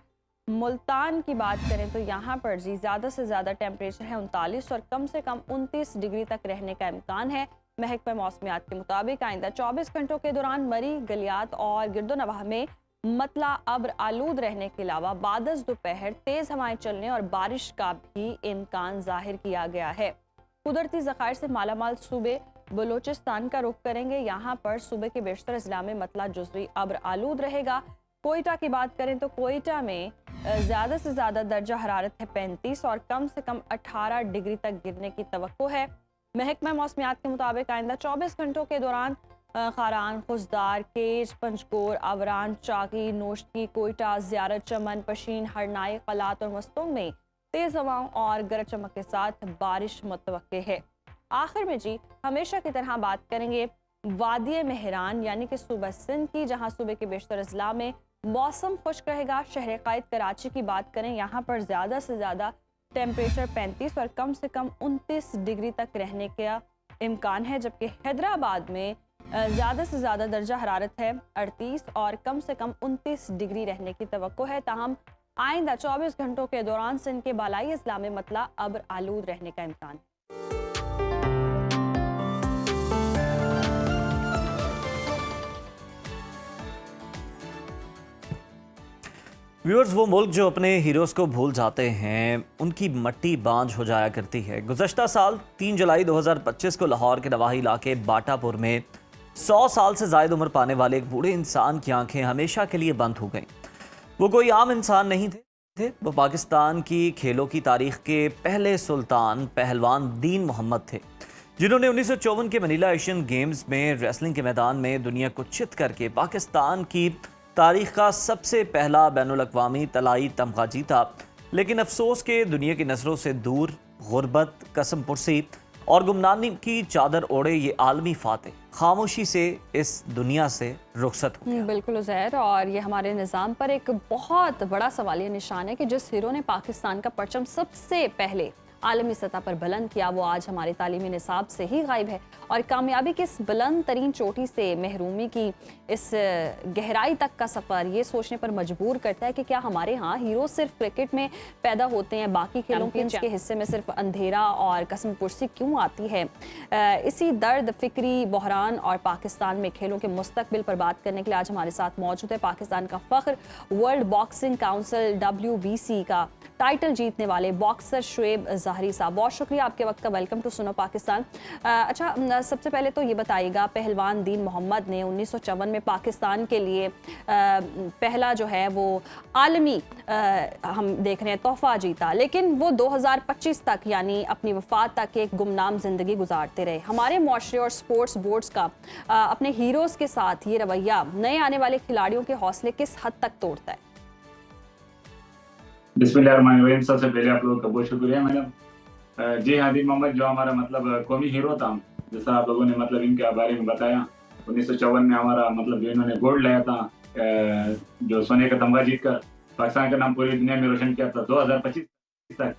मुल्तान की बात करें तो यहाँ पर जी ज़्यादा से ज़्यादा टेम्परेचर है 39 और कम से कम 29 डिग्री तक रहने का इम्कान है। महकमा मौसमियात के मुताबिक आइंदा 24 घंटों के दौरान मरी, गलियात और गिरदोनवाह में मतला अब्र आलूद रहने के अलावा बादस दोपहर तेज़ हवाएं चलने और बारिश का भी इम्कान जाहिर किया गया है। कुदरती ज़खायर से मालामाल सूबे बलोचिस्तान का रुख करेंगे। यहाँ पर सूबे के बेशतर अजला में मतला जुज़वी अब्र आलूद रहेगा। कोयटा की बात करें तो कोयटा में ज़्यादा से ज़्यादा दर्जा हरारत है 35 और कम से कम 18 डिग्री तक गिरने की तवक्को है। महकमा मौसमियात के मुताबिक आइंदा 24 घंटों के दौरान खारान, खुशदार, केज, पंचकोर, आवरान, चाकी, नोश्ती, कोयटा, ज़ियारत, चमन, पशीन, हरनाई, कलात और मस्तोंग में तेज़ हवाओं और गरज चमक के साथ बारिश मुतवक्के है। आखिर में जी हमेशा की तरह बात करेंगे वादी मेहरान यानी कि सूबा सिंध की, जहाँ सूबे के बेशतर अजला में मौसम खुश्क रहेगा। शहर कायद कराची की बात करें, यहाँ पर ज़्यादा से ज़्यादा टेम्परेचर 35 और कम से कम 29 डिग्री तक रहने का इम्कान है, जबकि हैदराबाद में ज़्यादा से ज़्यादा दर्जा हरारत है 38 और कम से कम 29 डिग्री रहने की तवक्को है। ताहम आइंदा 24 घंटों के दौरान सिंध के बालाई अजला में मतला अब्र आलूद रहने का इम्कान है। व्यूअर्स, वो मुल्क जो अपने हीरोज़ को भूल जाते हैं उनकी मट्टी बांझ हो जाया करती है। गुज़श्ता साल 3 जुलाई 2025 को लाहौर के नवाही इलाके बाटापुर में 100 साल से ज़ायद उम्र पाने वाले एक बूढ़े इंसान की आंखें हमेशा के लिए बंद हो गईं। वो कोई आम इंसान नहीं थे, वो पाकिस्तान की खेलों की तारीख के पहले सुल्तान पहलवान दीन मोहम्मद थे, जिन्होंने 1954 के मनीला एशियन गेम्स में रेसलिंग के मैदान में दुनिया को चित करके पाकिस्तान की तारीख का सबसे पहला बैनुल-अक़वामी तलाई तमगा जीता। लेकिन अफसोस के दुनिया की नज़रों से दूर, गुर्बत, कसम पुरसी और गुमनामी की चादर ओढ़े ये आलमी फाते खामोशी से इस दुनिया से रुखसत हो गया। बिल्कुल उज़ैर, और ये हमारे निज़ाम पर एक बहुत बड़ा सवालिया निशान है कि जिस हीरो ने पाकिस्तान का परचम सबसे पहले आलमी सतह पर बुलंद किया वो आज हमारे तालीमी निसाब से ही गायब है। और कामयाबी की इस बुलंद तरीन चोटी से महरूमी की इस गहराई तक का सफ़र ये सोचने पर मजबूर करता है कि क्या हमारे यहाँ हीरो सिर्फ क्रिकेट में पैदा होते हैं, बाकी खेलों के हिस्से में सिर्फ अंधेरा और कसम पुरसी क्यों आती है। इसी दर्द, फिक्री बहरान और पाकिस्तान में खेलों के मुस्तकबिल पर बात करने के लिए आज हमारे साथ मौजूद है पाकिस्तान का फ़ख्र, वर्ल्ड बॉक्सिंग काउंसिल WBC का टाइटल जीतने वाले बॉक्सर शुएब ज़ाहरी साहब। बहुत शुक्रिया आपके वक्त का। वेलकम टू सुनो पाकिस्तान। अच्छा, सबसे पहले तो ये बताइएगा, पहलवान दीन मोहम्मद ने 1954 में पाकिस्तान के लिए पहला जो है वो आलमी हम देख रहे हैं तोहफा जीता, लेकिन वो 2025 तक यानी अपनी वफात तक एक गुमनाम जिंदगी गुजारते रहे। हमारे मुआशरे और स्पोर्ट्स बोर्ड्स का अपने हीरोज़ के साथ ये रवैया नए आने वाले खिलाड़ियों के हौसले किस हद तक तोड़ता है? बिस्मिल्लाहिर्रहमानिर्रहीम। सबसे पहले आप लोगों का बहुत शुक्रिया मैडम। जी हाँ, दीन मोहम्मद जो हमारा मतलब कौमी हीरो था, जैसा आप लोगों ने मतलब इनके बारे में बताया, 1954 में हमारा मतलब जो इन्होंने गोल्ड लाया था, जो सोने का तमगा जीत कर पाकिस्तान का नाम पूरी दुनिया में रोशन किया था। 2025 तक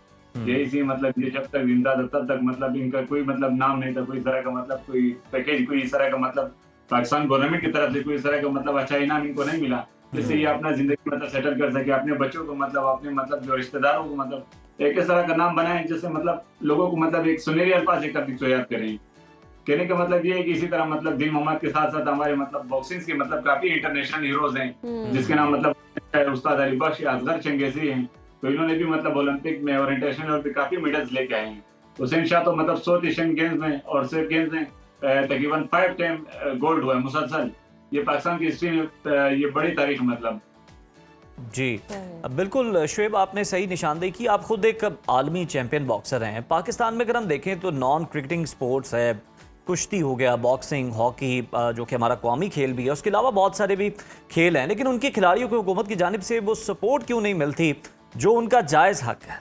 ये इसी मतलब ये जब तक जिंदा था तब तक मतलब इनका कोई मतलब नाम नहीं था, कोई इस तरह का मतलब कोई पैकेज, कोई इस तरह का मतलब पाकिस्तान गवर्नमेंट की तरफ से कोई इस तरह का मतलब अच्छा इनाम इनको नहीं मिला, जिससे ये अपना जिंदगी मतलब सेटल कर सके, अपने बच्चों को मतलब अपने मतलब जो रिश्तेदारों को मतलब एक इस तरह का नाम बनाए जिससे मतलब लोगों को मतलब एक सुनहरी अल्फाज एक करके याद करें। कहने का मतलब ये है कि इसी तरह मतलब दीन मोहम्मद के साथ साथ हमारे मतलब बॉक्सिंग के मतलब काफी इंटरनेशनल हीरोज हैं, जिसके नाम मतलब उस्ताद अली बख्श, असगर चंगेजी हैं। तो इन्होंने भी मतलब ओलंपिक में और इंटरनेशनल लेवल पे काफी मेडल्स लेके आए हैं। हुसैन शाह तो मतलब 100 एशियन गेम्स में और सिर्फ गेम्स में तकरीबन 5 टाइम गोल्ड हुआ है मुसलसल। ये पाकिस्तान की हिस्ट्री में ये बड़ी तारीख मतलब। जी बिल्कुल शुएब, आपने सही निशानदेही की। आप खुद एक आलमी चैंपियन बॉक्सर हैं। पाकिस्तान में अगर हम देखें तो नॉन क्रिकेटिंग स्पोर्ट्स है, कुश्ती हो गया, बॉक्सिंग, हॉकी जो कि हमारा कौमी खेल भी है, उसके अलावा बहुत सारे भी खेल हैं, लेकिन उनके खिलाड़ियों को हुकूमत की जानिब से वो सपोर्ट क्यों नहीं मिलती जो उनका जायज़ हक है?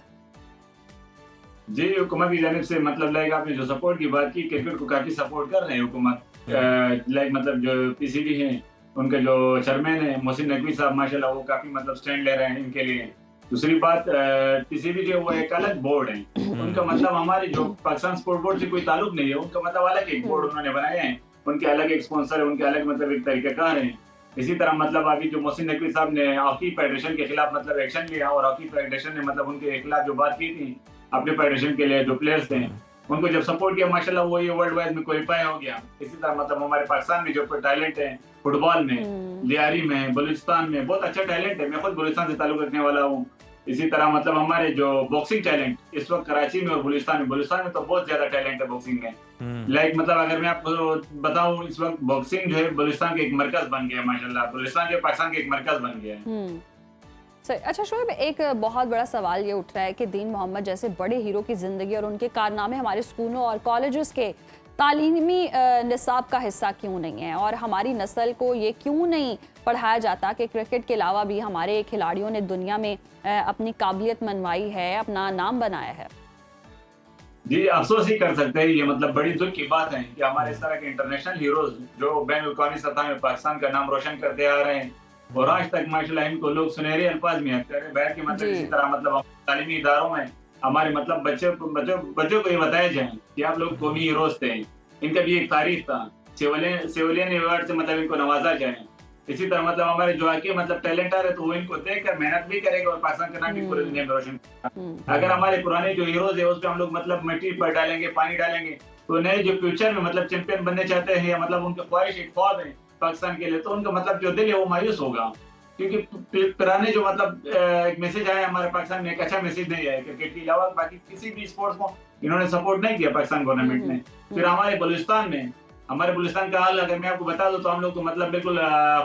जी, हुकूमत की जानिब से मतलब लाइक आपने जो सपोर्ट की बात की, क्रिकेट को काफी सपोर्ट कर रहे हैं हुकूमत। लाइक मतलब जो PCB हैं, उनके जो चेयरमैन है मोहसिन नकवी साहब, माशाल्लाह वो काफी मतलब स्टैंड ले रहे हैं इनके लिए। दूसरी बात, PCB जो वो एक अलग बोर्ड है, उनका मतलब हमारे जो पाकिस्तान स्पोर्ट बोर्ड से कोई ताल्लुक नहीं है, उनका मतलब अलग एक बोर्ड उन्होंने बनाया है, उनके अलग एक स्पॉन्सर है, उनके अलग मतलब एक तरीकाकार है। इसी तरह मतलब अभी जो मोहसिन नकवी साहब ने हॉकी फेडरेशन के खिलाफ मतलब एक्शन लिया और हॉकी फेडरेशन ने मतलब उनके खिलाफ जो बात की थी अपने फेडरेशन के लिए जो प्लेयर्स थे उनको जब सपोर्ट किया, माशाल्लाह वो ये वर्ल्ड वाइड में क्वालिफाई हो गया। इसी तरह मतलब हमारे पाकिस्तान में जो टैलेंट है फुटबॉल में, लियारी में, बलूचिस्तान में बहुत अच्छा टैलेंट है। मैं खुद बलूचिस्तान से ताल्लुक रखने वाला हूँ। इसी तरह मतलब हमारे जो बॉक्सिंग टैलेंट इस वक्त कराची में और बलूचिस्तान में तो बहुत ज्यादा टैलेंट है बॉक्सिंग में। लाइक मतलब अगर मैं आपको बताऊं, इस वक्त बॉक्सिंग जो है बलूचिस्तान के एक मरकज बन गया है, माशाल्लाह बलूचिस्तान जो पाकिस्तान के एक मरकज बन गया है। अच्छा शुएब, एक बहुत बड़ा सवाल ये उठ रहा है कि दीन मोहम्मद जैसे बड़े हीरो की ज़िंदगी और उनके कारनामे हमारे स्कूलों और कॉलेजेस के तालीमी निसाब का हिस्सा क्यों नहीं है, और हमारी नस्ल को ये क्यों नहीं पढ़ाया जाता कि क्रिकेट के अलावा भी हमारे खिलाड़ियों ने दुनिया में अपनी काबिलियत मनवाई है, अपना नाम बनाया है? जी, अफसोस ही कर सकते हैं। ये मतलब बड़ी दुख की बात है कि हमारे इस तरह के इंटरनेशनल हीरोज जो बैन-उल-अक़वामी सतह में पाकिस्तान का नाम रोशन करते आ रहे हैं और आज तक माशाल्लाह इनको लोग सुनहरे अल्फाज में याद कर रहे हैं। बैठ के मतलब इसी तरह मतलब तालीमी इदारों में हमारे मतलब बच्चों को ये बताया जाए कि आप लोग कौमी हीरोज थे, इनका भी एक तारीख था। सिविलियन अवार्ड से मतलब इनको नवाजा जाए। इसी तरह मतलब हमारे जो आके मतलब टैलेंटर है तो वो इनको देखकर मेहनत भी करेगा और पाकिस्तान का नाम भी पूरे दुनिया में रोशन करेगा। अगर हमारे पुराने जो हीरोज है उस पे हम लोग मतलब मिट्टी पर डालेंगे, पानी डालेंगे, तो नए जो फ्यूचर में मतलब चैंपियन बनने चाहते हैं या मतलब उनके ख्वाहिश एक ख्वाब है पाकिस्तान के लिए, तो उनका मतलब जो दिल है वो मायूस होगा। क्योंकि पुराने जो मतलब एक मैसेज आया हमारे पाकिस्तान में, एक अच्छा मैसेज नहीं आया क्रिकेट के अलावा बाकी किसी भी स्पोर्ट्स को इन्होंने सपोर्ट नहीं किया पाकिस्तान गवर्नमेंट ने। फिर हमारे बलूचिस्तान का हाल अगर मैं आपको बता दूं तो हम लोग तो मतलब बिल्कुल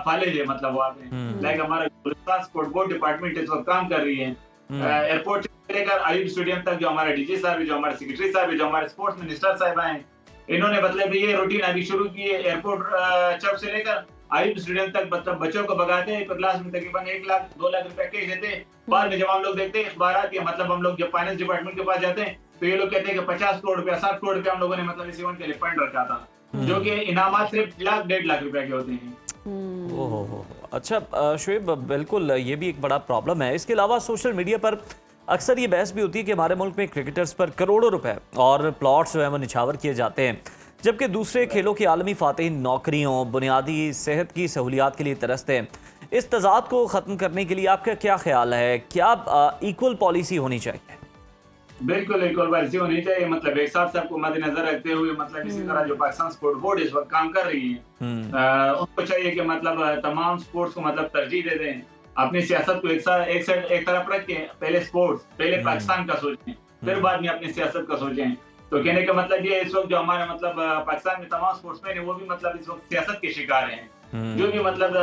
फालिज है मतलब वहाँ पे। लाइक हमारा बलूचिस्तान स्पोर्ट बोर्ड डिपार्टमेंट इस वक्त काम कर रही है, एयरपोर्ट से लेकर आयुब स्टेडियम तक जो हमारे डीजी साहब है, जो हमारे सेक्रेटरी साहब है, जो हमारे स्पोर्ट्स मिनिस्टर साहब हैं, इन्होंने मतलब ये रूटीन अभी शुरू की है। एयरपोर्ट चौक से लेकर आयुब स्टेडियम तक मतलब बच्चों को भगाते हैं, क्लास में तकरीबन 1 लाख 2 लाख रुपए कैश देते हैं। बाद में जब हम लोग देखते हैं अखबारात या मतलब हम लोग जब फाइनेंस डिपार्टमेंट के पास जाते हैं तो ये लोग कहते हैं कि 50 करोड़ रुपया 60 करोड़ रुपया हम लोगों ने मतलब इस इवेंट के लिए फंड रखा था, जो कि इनामात सिर्फ 1 लाख 1.5 लाख रुपए के होते हैं। ओहो, अच्छा शुएब, बिल्कुल ये भी एक बड़ा प्रॉब्लम है। इसके अलावा सोशल मीडिया पर अक्सर ये बहस भी होती है कि हमारे मुल्क में क्रिकेटर्स पर करोड़ों रुपए और प्लॉट्स जो है वो निछावर किए जाते हैं, जबकि दूसरे खेलों के आलमी फातेह नौकरियों, बुनियादी सेहत की सहूलियात के लिए तरसते हैं। इस तजाद को ख़त्म करने के लिए आपका क्या ख्याल है? क्या इक्वल पॉलिसी होनी चाहिए? बिल्कुल इक्वल पॉलिसी होनी चाहिए, मतलब एक साथ सबको मद्देनजर रखते हुए मतलब इसी तरह जो पाकिस्तान स्पोर्ट बोर्ड इस वक्त काम कर रही है उनको चाहिए कि मतलब तमाम स्पोर्ट्स को मतलब तरजीह दे दें। अपनी सियासत को एक तरफ रख के पहले स्पोर्ट्स, पहले पाकिस्तान का सोचें, फिर बाद में अपनी सियासत का सोचें। तो कहने का मतलब ये इस वक्त जो हमारे मतलब पाकिस्तान में तमाम स्पोर्ट्समैन है वो भी मतलब इस वक्त सियासत के शिकार हैं। जो भी मतलब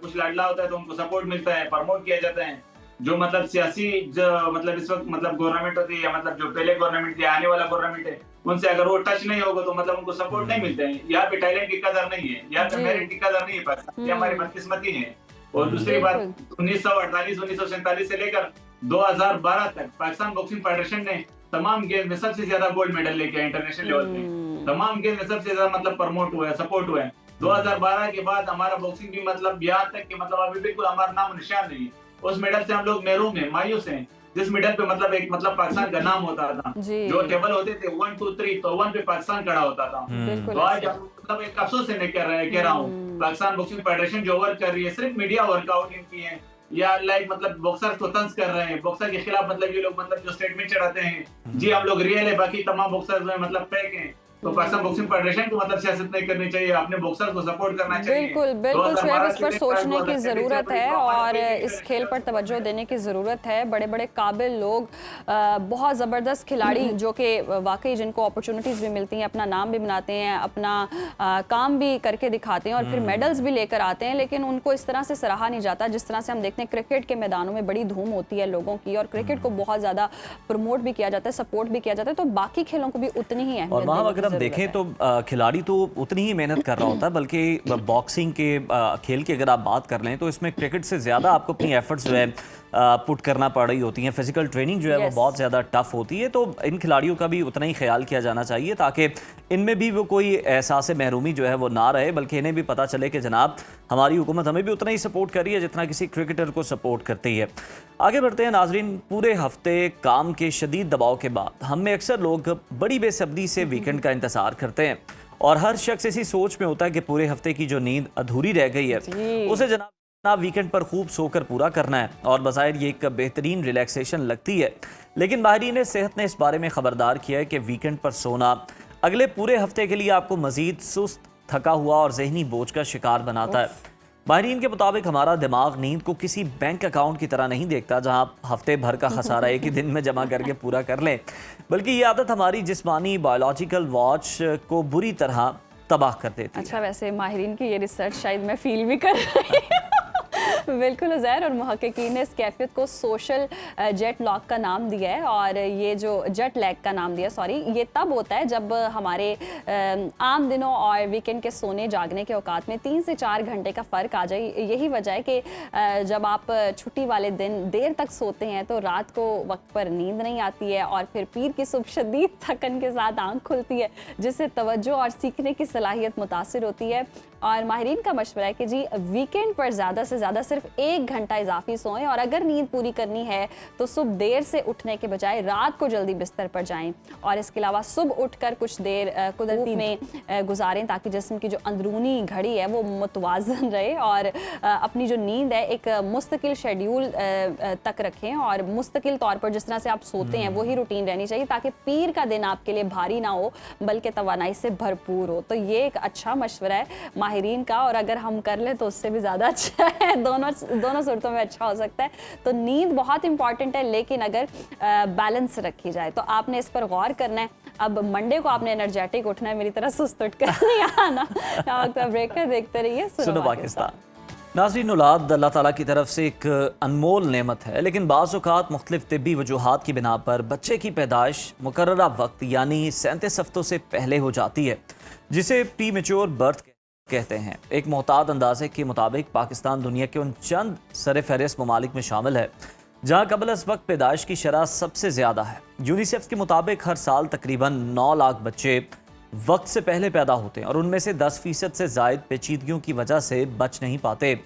कुछ लाडला होता है तो उनको सपोर्ट मिलता है, प्रमोट किया जाता है। जो मतलब सियासी जो मतलब इस वक्त मतलब गवर्नमेंट होती है या मतलब जो पहले गवर्नमेंट थी, आने वाला गवर्नमेंट है, उनसे अगर वो टच नहीं होगा तो मतलब उनको सपोर्ट नहीं मिलता है। यहाँ पे टैलेंट की कदर नहीं है, यहाँ पे मेरिट की कदर नहीं है पाकिस्तान, ये हमारी बदकिस्मती है। और दूसरी बात 1948-1947 से लेकर 2012 तक पाकिस्तान बॉक्सिंग फेडरेशन ने तमाम गेम में सबसे ज्यादा गोल्ड मेडल लेके आए इंटरनेशनल लेवल पे। तमाम गेम में सबसे ज्यादा मतलब प्रमोट हुआ है, सपोर्ट हुआ है। 2012 के बाद हमारा बॉक्सिंग भी मतलब यहाँ तक कि मतलब अभी बिल्कुल हमारा नाम निशान नहीं है। उस मेडल से हम लोग महरूम हैं, मायूस हैं। जिस मेडल पे मतलब एक मतलब पाकिस्तान का नाम होता था, जो टेबल होते थे 1 2 3 तो 1 पे पाकिस्तान खड़ा होता था। तो आज मतलब एक अफसोस से मैं कह रहा हूँ पाकिस्तान बॉक्सिंग फेडरेशन जो वर्क कर रही है सिर्फ मीडिया वर्कआउट इनकी है या लाइक मतलब बॉक्सर्स को तंज कर रहे हैं, बॉक्सर के खिलाफ मतलब ये लोग मतलब जो स्टेटमेंट चढ़ाते हैं जी हम लोग रियल है, बाकी तमाम बॉक्सर्स में मतलब फेक हैं। तो पाकिस्तान बॉक्सिंग फेडरेशन को मतलब सियासत नहीं करनी चाहिए, अपने बॉक्सर्स को सपोर्ट करना चाहिए। बिल्कुल बिल्कुल शुएब, इस पर सोचने की ज़रूरत है और इस खेल पर तवज्जो देने की ज़रूरत है। बड़े बड़े काबिल लोग, बहुत ज़बरदस्त खिलाड़ी जो कि वाकई जिनको अपॉर्चुनिटीज़ भी मिलती हैं, अपना नाम भी बनाते हैं, अपना काम भी करके दिखाते हैं और फिर मेडल्स भी लेकर आते हैं, लेकिन उनको इस तरह से सराहा नहीं जाता जिस तरह से हम देखते हैं क्रिकेट के मैदानों में बड़ी धूम होती है लोगों की और क्रिकेट को बहुत ज़्यादा प्रमोट भी किया जाता है, सपोर्ट भी किया जाता है। तो बाकी खेलों को भी उतनी ही और वहाँ अगर हम देखें तो खिलाड़ी तो उतनी ही मेहनत कर रहा होता है, बल्कि बॉक्सिंग के खेल की अगर आप बात कर लें तो इसमें क्रिकेट से ज़्यादा आपको अपनी एफर्ट्स जो है पुट करना पड़ रही होती हैं, फिजिकल ट्रेनिंग जो है वो बहुत ज़्यादा टफ होती है। तो इन खिलाड़ियों का भी उतना ही ख्याल किया जाना चाहिए ताकि इनमें भी वो कोई एहसास महरूमी जो है वो ना रहे, बल्कि इन्हें भी पता चले कि जनाब हमारी हुकूमत हमें भी उतना ही सपोर्ट कर रही है जितना किसी क्रिकेटर को सपोर्ट करती है। आगे बढ़ते हैं नाजरीन। पूरे हफ्ते काम के शदीद दबाव के बाद हम में अक्सर लोग बड़ी बेसब्री से वीकेंड का इंतज़ार करते हैं और हर शख्स इसी सोच में होता है कि पूरे हफ्ते की जो नींद अधूरी रह गई है उसे जनाब वीकेंड पर खूब सोकर पूरा करना है और बज़ाहिर ये एक बेहतरीन रिलैक्सेशन लगती है। लेकिन माहिरीन सेहत ने इस बारे में ख़बरदार किया है कि वीकेंड पर सोना अगले पूरे हफ्ते के लिए आपको मज़ीद सुस्त, थका हुआ और जहनी बोझ का शिकार बनाता है। माहिरीन के मुताबिक हमारा दिमाग नींद को किसी बैंक अकाउंट की तरह नहीं देखता जहां हफ्ते भर का खसारा एक ही दिन में जमा करके पूरा कर लें, बल्कि ये आदत हमारी जिस्मानी बायोलॉजिकल वॉच को बुरी तरह तबाह कर देती है। अच्छा, वैसे माहिरीन की ये रिसर्च शायद मैं फील भी कर रही हूँ। बिल्कुल उज़ैर, और मुहक्किकीन ने इस कैफियत को सोशल जेट लॉग का नाम दिया है और ये जो जेट लैग का नाम दिया, सॉरी, ये तब होता है जब हमारे आम दिनों और वीकेंड के सोने जागने के औकात में 3 से 4 घंटे का फ़र्क आ जाए। यही वजह है कि जब आप छुट्टी वाले दिन देर तक सोते हैं तो रात को वक्त पर नींद नहीं आती है और फिर पीर की सुबह शदीद थकन के साथ आँख खुलती है जिससे तवज्जो और सीखने की सलाहियत मुतासिर होती है। और माहिरीन का मशवरा है कि जी वीकेंड पर ज़्यादा से ज़्यादा सिर्फ 1 घंटा इजाफी सोएं, और अगर नींद पूरी करनी है तो सुबह देर से उठने के बजाय रात को जल्दी बिस्तर पर जाएं, और इसके अलावा सुबह उठकर कुछ देर कुदरती में गुजारें ताकि जिस्म की जो अंदरूनी घड़ी है वो मुतवाज़न रहे, और अपनी जो नींद है एक मुस्तकिल शेड्यूल तक रखें, और मुस्तकिल तौर पर जिस तरह से आप सोते हैं वही रूटीन रहनी चाहिए ताकि पीर का दिन आपके लिए भारी ना हो बल्कि तवानाई से भरपूर हो। तो ये एक अच्छा मशवरा है माहिरीन का, और अगर हम कर लें तो उससे भी ज़्यादा अच्छा है, दोनों सूरतों में अच्छा हो सकता है। तो नींद बहुत इंपॉर्टेंट है, लेकिन अगर बैलेंस रखी जाए तो आपने इस पर गौर करना है। अब मंडे को आपने एनर्जेटिक उठना है, मेरी तरह सुस्त उठ कर नहीं आना। ब्रेक कर देखते रहिए सुनो पाकिस्तान। नाज़रीन, औलाद अल्लाह ताला की तरफ से एक अनमोल नेमत है, लेकिन बाज़ औक़ात मुख्तलिफ तिब्बी वजूहात की बिना पर बच्चे की पैदाइश मुकर्ररा वक्त यानी 37 हफ्तों से पहले हो जाती है, जिसे प्री मेच्योर बर्थ कहते हैं। एक मोहतात अंदाजे के मुताबिक पाकिस्तान दुनिया के उन चंद सर फहरिस्त ममालिक में शामिल है जहाँ कबल अज़ वक्त पैदाइश की शरह सबसे ज़्यादा है। यूनिसेफ के मुताबिक हर साल तकरीबन 9 लाख बच्चे वक्त से पहले पैदा होते हैं, और उनमें से 10% से ज़ायद पेचीदगियों की वजह से बच नहीं पाते।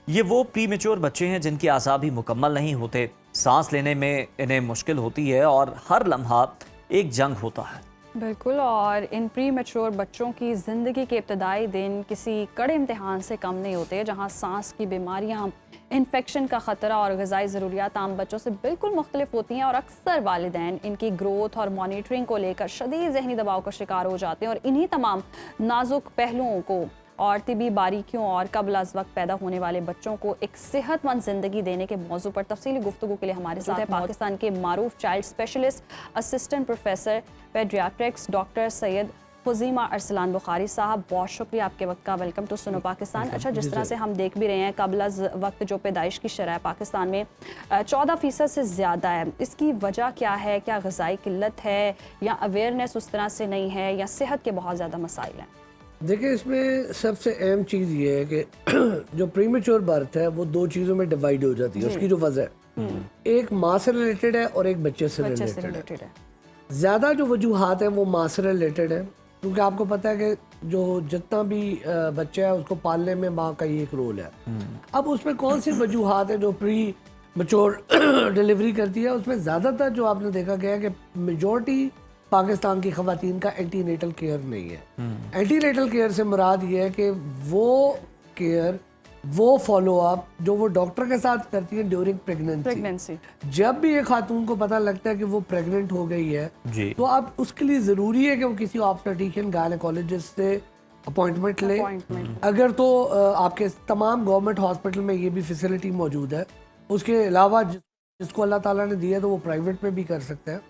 ये वो प्री मेच्योर बच्चे हैं जिनके आसाब भी मुकम्मल नहीं होते, सांस लेने में इन्हें मुश्किल होती है, और हर लम्हा एक जंग होता है। बिल्कुल, और इन प्री मैच्योर बच्चों की ज़िंदगी के इब्तदाई दिन किसी कड़े इम्तिहान से कम नहीं होते, जहाँ सांस की बीमारियाँ, इन्फेक्शन का ख़तरा और ग़िज़ाई ज़रूरियात आम बच्चों से बिल्कुल मुख्तलिफ होती हैं, और अक्सर वालिदैन इनकी ग्रोथ और मॉनिटरिंग को लेकर शदीद ज़हनी दबाव का शिकार हो जाते हैं, और इन्हीं तमाम नाजुक पहलुओं को और तिबी बारीकियों और कबल अज़ वक्त पैदा होने वाले बच्चों को एक सेहतमंद ज़िंदगी देने के मौजू पर तफसीली गुफ्तगू के लिए हमारे साथ है पाकिस्तान के मारूफ child specialist assistant professor paediatrics doctor Syed Fuzima Arsalan Bukhari साहब। बहुत शुक्रिया आपके वक्त का। वेलकम टू सुनो पाकिस्तान। अच्छा, जिस तरह से हम देख भी रहे हैं कबल अज़ वक्त जो पैदाइश की शरह पाकिस्तान में 14% से ज़्यादा है, इसकी वजह क्या है? क्या ग़िज़ाई किल्लत है, या अवेयरनेस उस तरह से नहीं है, या सेहत के बहुत ज़्यादा मसाइल हैं? देखिए, इसमें सबसे अहम चीज़ ये है कि जो प्रीमेच्योर बर्थ है वो 2 चीज़ों में डिवाइड हो जाती है। उसकी जो वजह है, एक माँ से रिलेटेड है और एक बच्चे से रिलेटेड है। ज़्यादा जो वजूहात हैं वो माँ से रिलेटेड है, क्योंकि आपको पता है कि जो जितना भी बच्चा है उसको पालने में माँ का ही एक रोल है। अब उसमें कौन सी वजूहात है जो प्री मैच्योर डिलीवरी करती है, उसमें ज़्यादातर जो आपने देखा गया है कि मेजॉरिटी पाकिस्तान की ख़वातीन का एंटीनेटल केयर नहीं है। एंटीनेटल केयर से मुराद ये है कि वो केयर, वो फॉलो अप जो वो डॉक्टर के साथ करती है ड्यूरिंग प्रेगनेंसी। जब भी एक खातून को पता लगता है कि वो प्रेग्नेंट हो गई है तो अब उसके लिए ज़रूरी है कि वो किसी ऑब्स्टेट्रिशियन गायनेकोलॉजिस्ट से अपॉइंटमेंट ले। अगर तो आपके तमाम गवर्नमेंट हॉस्पिटल में ये भी फैसिलिटी मौजूद है। उसके अलावा जिसको अल्लाह ताला ने दिया तो वो प्राइवेट में भी कर सकते हैं।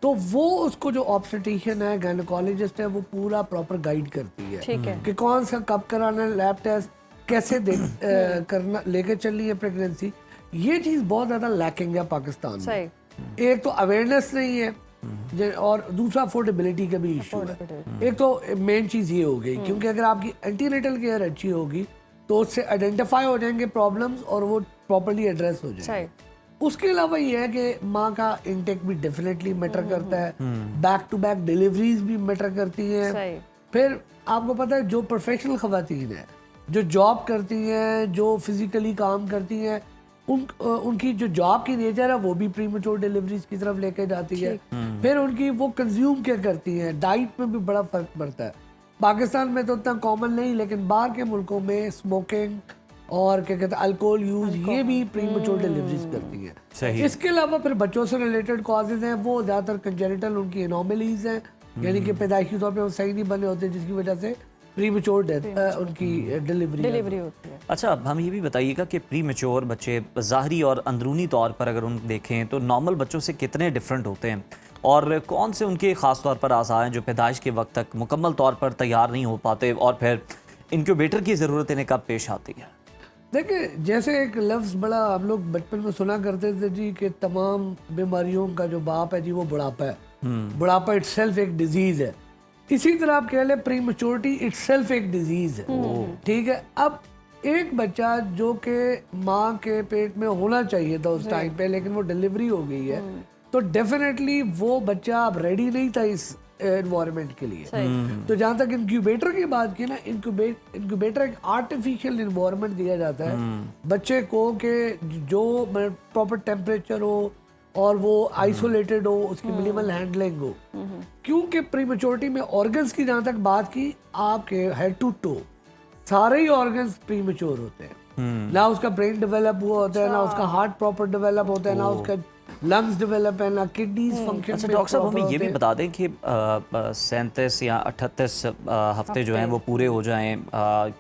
तो वो उसको जो ऑब्स्टेट्रिशियन है, गायनेकोलॉजिस्ट है, वो पूरा प्रॉपर गाइड करती है कि कौन सा कब कराना है, लैब टेस्ट कैसे करना, लेके चलनी है प्रेगनेंसी। ये चीज़ बहुत ज़्यादा लैकिंग है पाकिस्तान में। एक तो अवेयरनेस नहीं है, और दूसरा अफोर्डेबिलिटी का भी इशू है। एक तो मेन चीज़ ये हो गई, क्योंकि अगर आपकी एंटीनेटल केयर अच्छी होगी तो उससे आइडेंटिफाई हो जाएंगे प्रॉब्लम्स और वो प्रॉपर्ली एड्रेस हो जाएंगे। उसके अलावा ये है कि माँ का इंटेक भी डेफिनेटली मैटर करता है, बैक टू बैक डिलीवरीज भी मैटर करती हैं। फिर आपको पता है जो प्रोफेशनल खवातीन है, जो जॉब करती हैं, जो फिजिकली काम करती हैं, उनकी जो जॉब की नेचर है वो भी प्रीमेच्योर डिलीवरीज की तरफ लेके जाती है। फिर उनकी वो कंज्यूम क्या करती हैं, डाइट में भी बड़ा फर्क पड़ता है। पाकिस्तान में तो उतना कॉमन नहीं, लेकिन बाहर के मुल्कों में स्मोकिंग और क्या कहते हैं अल्कोहल यूज, ये भी प्रीमेच्योर डिलीवरीज करती है। इसके अलावा फिर बच्चों से रिलेटेड कॉजेज हैं, वो ज़्यादातर कंजेनिटल उनकी एनोमलीज हैं, यानी कि पैदाइशी तौर पे वो सही नहीं बने होते, जिसकी वजह से प्रीमेच्योर डेथ उनकी डिलीवरी होती है। अच्छा, अब हम ये भी बताइएगा कि प्रीमेच्योर बच्चे ज़ाहरी और अंदरूनी तौर पर अगर उन देखें तो नॉर्मल बच्चों से कितने डिफरेंट होते हैं, और कौन से उनके ख़ास तौर पर आज़ा हैं जो पैदाइश के वक्त तक मुकम्मल तौर पर तैयार नहीं हो पाते, और फिर इनक्यूबेटर की ज़रूरत इन्हें कब पेश आती है? देखिए, जैसे एक लफ्ज़ बड़ा हम लोग बचपन में सुना करते थे जी कि तमाम बीमारियों का जो बाप है जी वो बुढ़ापा है। बुढ़ापा इटसेल्फ एक डिजीज़ है। इसी तरह आप कह लें प्रीमेच्योरिटी इटसेल्फ एक डिजीज़ है। ठीक है, अब एक बच्चा जो कि माँ के पेट में होना चाहिए था उस टाइम पे, लेकिन वो डिलीवरी हो गई है, तो डेफिनेटली वो बच्चा अब रेडी नहीं था इस एनवायरनमेंट के लिए। तो जहाँ तक इंक्यूबेटर की बात की ना, इंक्यूबेटर एक आर्टिफिशियल एनवायरनमेंट दिया जाता है बच्चे को कि जो प्रॉपर टेम्परेचर हो और वो आइसोलेटेड हो, उसकी मिनिमल हैंडलिंग हो। क्योंकि प्रीमेच्योरिटी में ऑर्गन्स की जहाँ तक बात की, आपके हेड टू टो सारे ही ऑर्गन्स प्रीमेच्योर होते हैं। ना उसका ब्रेन डेवलप हुआ होता है, ना उसका हार्ट प्रॉपर डेवलप होता है, ना उसका लंग्स डेवलप है, ना किडनीज फंक्शन। अच्छा डॉक्टर साहब, हमें ये भी बता दें कि 37 या 38 हफ्ते जो हैं वो पूरे हो जाएं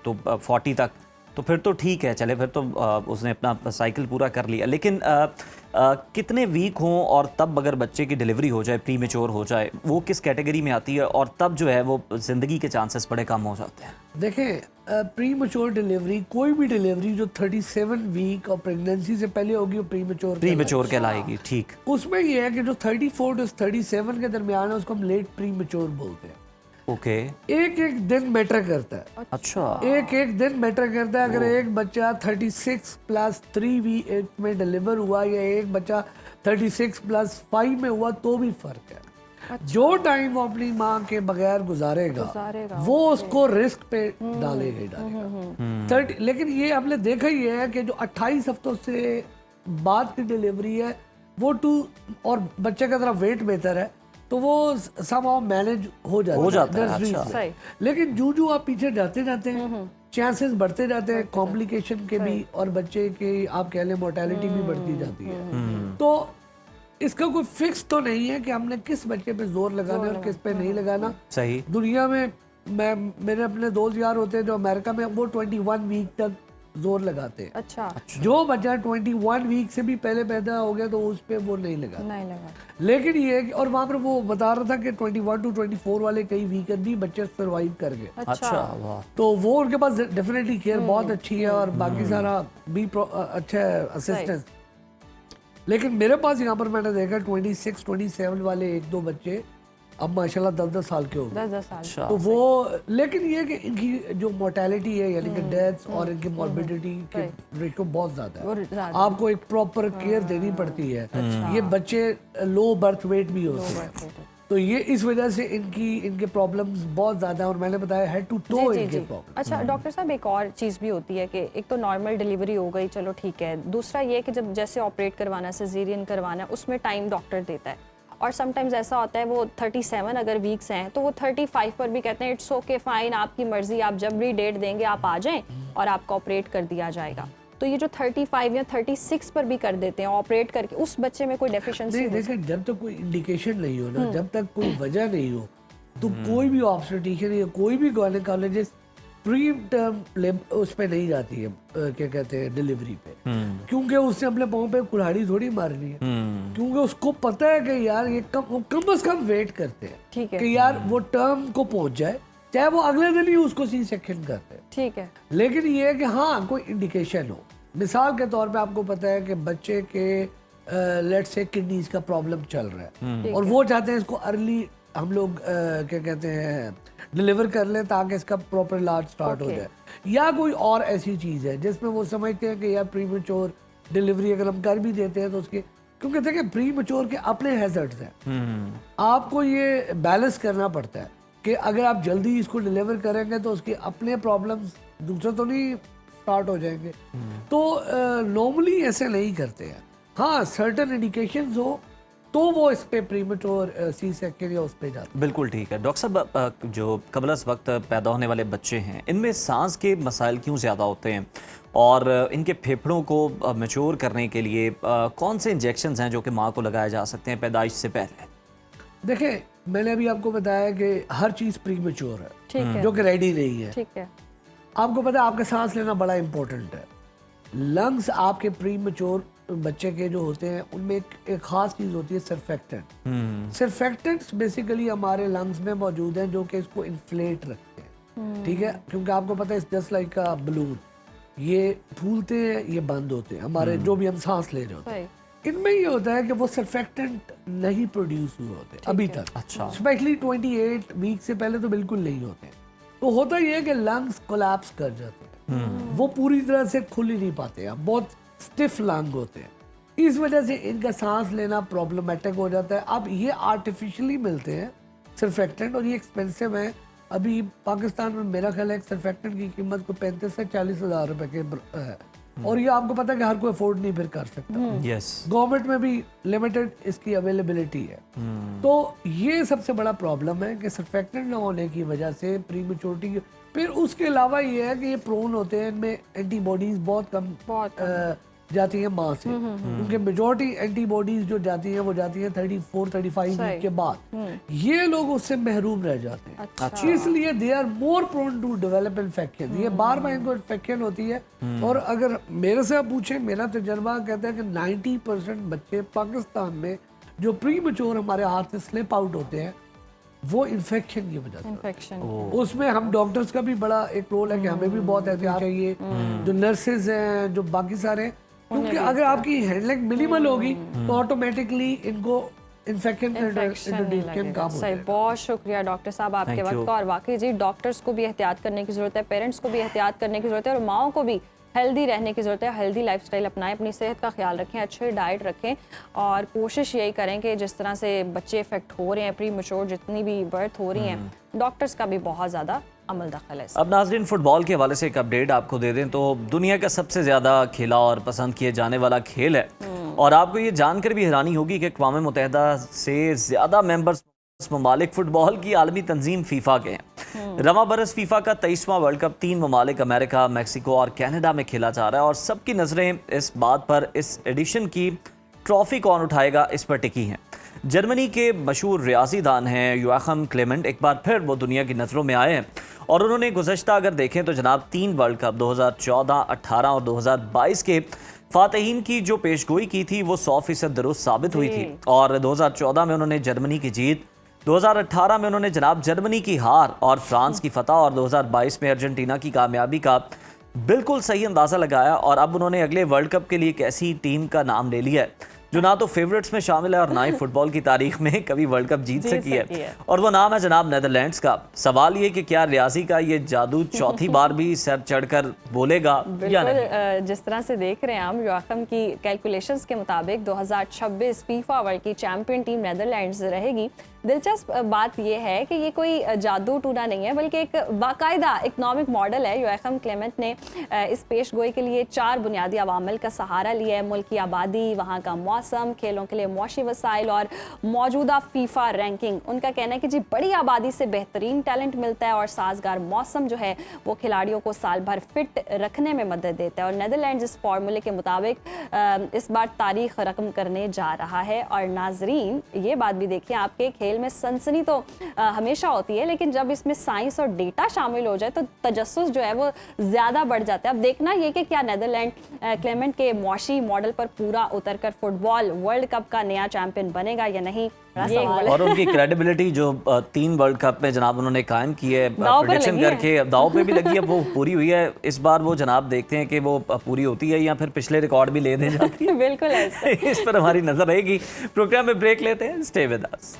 तो 40 तक, तो फिर तो ठीक है, चले फिर तो उसने अपना साइकिल पूरा कर लिया। लेकिन कितने वीक हों और तब अगर बच्चे की डिलीवरी हो जाए, प्रीमेच्योर हो जाए, वो किस कैटेगरी में आती है और तब जो है वो ज़िंदगी के चांसेस बड़े कम हो जाते हैं? देखें, प्रीमेच्योर डिलीवरी, कोई भी डिलीवरी जो 37 वीक और प्रेगनेंसी से पहले होगी वो प्रीमेच्योर कहलाएगी। ठीक, उसमें ये है कि जो 34 to 37 के दरमियान है उसको हम लेट प्रीमेच्योर बोलते हैं। ओके। एक एक दिन मैटर करता है। अच्छा, एक एक दिन मैटर करता है। अगर एक बच्चा 36 + 3 वीक में डिलीवर हुआ या एक बच्चा 36 + 5 में हुआ तो भी फर्क है। जो टाइम वो अपनी माँ के बगैर गुजारेगा वो उसको रिस्क पे डालेगा ही डालेगा। लेकिन ये आपने देखा ही है कि जो 28 हफ्तों से बाद की डिलीवरी है वो और बच्चे का जरा वेट बेहतर है तो वो somehow मैनेज हो जाता है। अच्छा। लेकिन जो आप पीछे जाते हैं चांसेस बढ़ते जाते हैं कॉम्प्लिकेशन के भी, और बच्चे की आप कह लें मोर्टेलिटी भी बढ़ती जाती है। तो इसका कोई फिक्स तो नहीं है कि हमने किस बच्चे पे जोर लगाना है और किस पे नहीं लगाना। सही। दुनिया में मेरे अपने दोस्त यार होते हैं जो अमेरिका में, वो 21 वीक तक जोर लगाते हैं। अच्छा। जो बच्चा 21 वीक से भी पहले पैदा हो गया तो उस पे वो नहीं लगा। लेकिन ये है कि, और वहाँ पर वो बता रहा था कि 21 to 24 वाले कई वीकेंड भी बच्चे सरवाइव कर गए। अच्छा, वाह। तो वो उनके पास डेफिनेटली केयर बहुत अच्छी है और बाकी सारा भी अच्छा है, असिस्टेंस। लेकिन मेरे पास यहाँ पर मैंने देखा 26, 27 वाले 1-2 बच्चे अब माशाल्लाह 10-10 साल के हो गए। 10 साल। तो वो, लेकिन ये कि इनकी जो मोर्टेलिटी है यानी कि डेथ्स और इनकी मॉर्बिडिटी के रेशो बहुत ज्यादा है। आपको एक प्रॉपर केयर देनी पड़ती है। ये बच्चे लो बर्थ वेट भी होते हैं, तो ये इस वजह से इनके प्रॉब्लम्स बहुत ज्यादा है। और मैंने बताया हेड टू टो इनके प्रॉब्लम। अच्छा डॉक्टर साहब, एक और चीज़ भी होती है कि एक तो नॉर्मल डिलीवरी हो गई, चलो ठीक है। दूसरा ये कि जब जैसे ऑपरेट करवाना, सिजेरियन करवाना, उसमें टाइम डॉक्टर देता है। और समटाइम्स ऐसा होता है वो 37 अगर वीक्स हैं तो वो 35 पर भी कहते हैं इट्स ओके फाइन, आपकी मर्जी, आप जब भी डेट देंगे आप आ जाएं और आपका ऑपरेट कर दिया जाएगा। तो ये जो 35 या 36 पर भी कर देते हैं ऑपरेट करके, उस बच्चे में कोई डेफिशिएंसी नहीं। देखिए, जब तक कोई इंडिकेशन नहीं हो ना, जब तक कोई वजह नहीं हो, तो कोई भी ऑब्स्टेट्रिशियन या कोई भी गायनेकोलॉजिस्ट प्री टर्म उस पे नहीं जाती है, क्या कहते हैं, डिलीवरी पे। क्योंकि उसने अपने पाँव पे कुल्हाड़ी थोड़ी मारनी है। क्योंकि उसको पता है कि यार ये कम से कम वेट करते हैं, ठीक है, कि यार वो टर्म को पहुंच जाए, चाहे वो अगले दिन ही उसको सी सेक्शन करते हैं। ठीक है। लेकिन ये है कि हाँ कोई इंडिकेशन हो। मिसाल के तौर पे आपको पता है कि बच्चे के लेट्स से किडनीज का प्रॉब्लम चल रहा है और वो चाहते हैं इसको अर्ली हम लोग क्या कहते हैं डिलीवर कर लें ताकि इसका प्रॉपर इलाज स्टार्ट हो जाए, या कोई और ऐसी चीज़ है जिसमें वो समझते हैं कि यार प्रीमेच्योर डिलीवरी अगर हम कर भी देते हैं तो उसके, क्योंकि देखिए प्रीमेच्योर के अपने हैजर्ड्स हैं। आपको ये बैलेंस करना पड़ता है कि अगर आप जल्दी इसको डिलीवर करेंगे तो उसके अपने प्रॉब्लम्स दूसरे तो नहीं स्टार्ट हो जाएंगे। तो नॉर्मली ऐसे नहीं करते हैं। हाँ, सर्टेन इंडिकेशंस हो तो वो इस पे प्रीमेच्योर सी सेक्शन या उस पे जाते। बिल्कुल ठीक है। डॉक्टर साहब, जो कबलस वक्त पैदा होने वाले बच्चे हैं, इनमें सांस के मसाइल क्यों ज़्यादा होते हैं और इनके फेफड़ों को मैच्योर करने के लिए कौन से इंजेक्शंस हैं जो कि माँ को लगाए जा सकते हैं पैदाइश से पहले? देखिए, मैंने अभी आपको बताया कि हर चीज़ प्रीमेच्योर है, ठीक है, जो कि रेडी नहीं है। ठीक है। आपको पता है आपका सांस लेना बड़ा इंपॉर्टेंट है। लंग्स आपके प्रीमेच्योर बच्चे के जो होते हैं उनमें एक खास चीज़ होती है सर्फेक्टेंट। सर्फेक्टेंट्स बेसिकली हमारे लंग्स में मौजूद हैं जो कि इसको इन्फ्लेट रखते हैं, ठीक है, क्योंकि आपको पता है जस्ट लाइक अ बलून, ये फूलते हैं, ये बंद होते हैं, हमारे जो भी हम सांस ले रहे होते हैं इनमें ये होता है कि वो सर्फेक्टेंट नहीं प्रोड्यूस हुए होते अभी तक। अच्छा। स्पेशली 28 वीक से पहले तो बिल्कुल नहीं होते। तो होता ये है कि लंग्स कोलैप्स कर जाते हैं, वो पूरी तरह से खुल ही नहीं पाते हैं, बहुत स्टिफ लंग होते हैं। इस वजह से इनका सांस लेना प्रॉब्लमेटिक हो जाता है। अब ये आर्टिफिशियली मिलते हैं सर्फेक्टेंट, और ये एक्सपेंसिव है। अभी पाकिस्तान में मेरा ख्याल है एक सर्फेक्टेंट की कीमत को 35 से 40 हज़ार रुपए के है, और ये आपको पता है कि हर कोई अफोर्ड नहीं फिर कर सकता। यस, गवर्नमेंट में भी लिमिटेड इसकी अवेलेबिलिटी है। तो ये सबसे बड़ा प्रॉब्लम है कि सर्फेक्टेंट ना होने की वजह से प्रीमेच्योरिटी। फिर उसके अलावा ये है कि ये प्रोन होते हैं, इनमें एंटीबॉडीज बहुत कम जाती है माँ से। उनके मेजॉरिटी एंटीबॉडीज जो जाती हैं वो जाती हैं 34-35 वीक के बाद। ये लोग उससे महरूम रह जाते हैं। अच्छा। इसलिए they are more prone to develop infection. ये बार बार इनको इन्फेक्शन होती है। और अगर मेरे से आप पूछें, मेरा तजर्बा कहता है कि 90% बच्चे पाकिस्तान में जो प्री मैच्योर हमारे हाथ से स्लिप आउट होते हैं वो इन्फेक्शन की वजह से। इन्फेक्शन उसमें हम डॉक्टर्स का भी बड़ा एक रोल है कि हमें भी बहुत एहतियात चाहिए, जो नर्सेज हैं, जो बाकी सारे, क्योंकि अगर आपकी हैंडलिंग मिनिमल होगी तो ऑटोमेटिकली इनको इन्फेक्शन कम हो सही। जाएगा। बहुत शुक्रिया डॉक्टर साहब आपके Thank वक्त you. का। और वाकई जी डॉक्टर्स को भी एहतियात करने की ज़रूरत है, पेरेंट्स को भी एहतियात करने की ज़रूरत है, और माओ को भी हेल्दी रहने की ज़रूरत है। हेल्दी लाइफस्टाइल अपनाएं, अपनी सेहत का ख्याल रखें, अच्छी डाइट रखें, और कोशिश यही करें कि जिस तरह से बच्चे इफेक्ट हो रहे हैं, प्री मैच्योर जितनी भी बर्थ हो रही हैं, डॉक्टर्स का भी बहुत ज़्यादा अमल दखल है इसमें। अब नाज़रीन, फुटबॉल के हवाले से एक अपडेट आपको दे दें तो दुनिया का सबसे ज़्यादा खेला और पसंद किए जाने वाला खेल है, और आपको ये जानकर भी हैरानी होगी कि अक़वाम मुत्तहिदा से ज़्यादा मेंबर्स ममालिक फुटबॉल की आलमी तंजीम फीफा के हैं। रवा बरस फीफा का 23वां वर्ल्ड कप 3 ममालिक अमेरिका, मैक्सिको और कनाडा में खेला जा रहा है, और सबकी नज़रें इस बात पर इस एडिशन की ट्रॉफी कौन उठाएगा इस पर टिकी हैं। जर्मनी के मशहूर रियाजीदान हैं योआखिम क्लेमेंट, एक बार फिर वो दुनिया की नज़रों में आए हैं, और उन्होंने गुज़श्ता अगर देखें तो जनाब 3 वर्ल्ड कप 2014, 18 और 2022 के फातहीन की जो पेशगोई की थी वो 100% दुरुस्त साबित हुई थी। और 2014 में उन्होंने जर्मनी की जीत, 2018 में उन्होंने जनाब जर्मनी की हार और फ्रांस की फतह, और 2022 में अर्जेंटीना की कामयाबी का बिल्कुल सही अंदाज़ा लगाया। और अब उन्होंने अगले वर्ल्ड कप के लिए एक ऐसी टीम का नाम ले लिया है जो ना तो फेवरेट्स में शामिल है और ना ही फुटबॉल की तारीख में कभी वर्ल्ड कप जीत सकी है, और वो नाम है जनाब नेदरलैंड्स का। सवाल ये कि क्या रियाजी का ये जादू चौथी बार भी सर चढ़कर बोलेगा या नहीं? जिस तरह से देख रहे हैं हम, योआखिम की कैलकुलेशंस के मुताबिक 2026 फीफा वर्ल्ड की चैंपियन टीम नेदरलैंड्स रहेगी। दिलचस्प बात यह है कि ये कोई जादू टूना नहीं है, बल्कि एक बाकायदा इकनॉमिक मॉडल है। योआखिम क्लेमेंट ने इस पेशगोई के लिए 4 बुनियादी अवामिल का सहारा लिया है: मुल्क की आबादी, वहाँ का मौसम, खेलों के लिए मौशी वसाइल और मौजूदा फीफा रैंकिंग। उनका कहना है कि जी बड़ी आबादी से बेहतरीन टैलेंट मिलता है, और साजगार मौसम जो है वो खिलाड़ियों को साल भर फिट रखने में मदद देता है। और नेदरलैंड्स इस फार्मूले के मुताबिक इस बार तारीख रकम करने जा रहा है। और नाजरीन, ये बात भी देखिए, आपके खेल में सनसनी तो हमेशा होती है, लेकिन जब इसमें साइंस और डेटा शामिल हो जाए तो तजस्सुस जो है वो ज़्यादा बढ़ जाता है। अब देखना ये कि क्या नेदरलैंड क्लेमेंट के मौशी मॉडल पर पूरा उतरकर फुटबॉल वर्ल्ड कप का नया चैंपियन बनेगा या नहीं। और उनकी क्रेडिबिलिटी जो 3 वर्ल्ड कप में जनाब उन्होंने कायम की है, प्रेडिक्शन करके दाव पे भी लगी है, वो पूरी हुई है। इस बार वो जनाब देखते हैं कि वो पूरी होती है या फिर पिछले रिकॉर्ड भी ले दे जाती है। बिल्कुल ऐसे। इस पर हमारी नजर रहेगी। प्रोग्राम में ब्रेक लेते हैं, स्टे विद अस।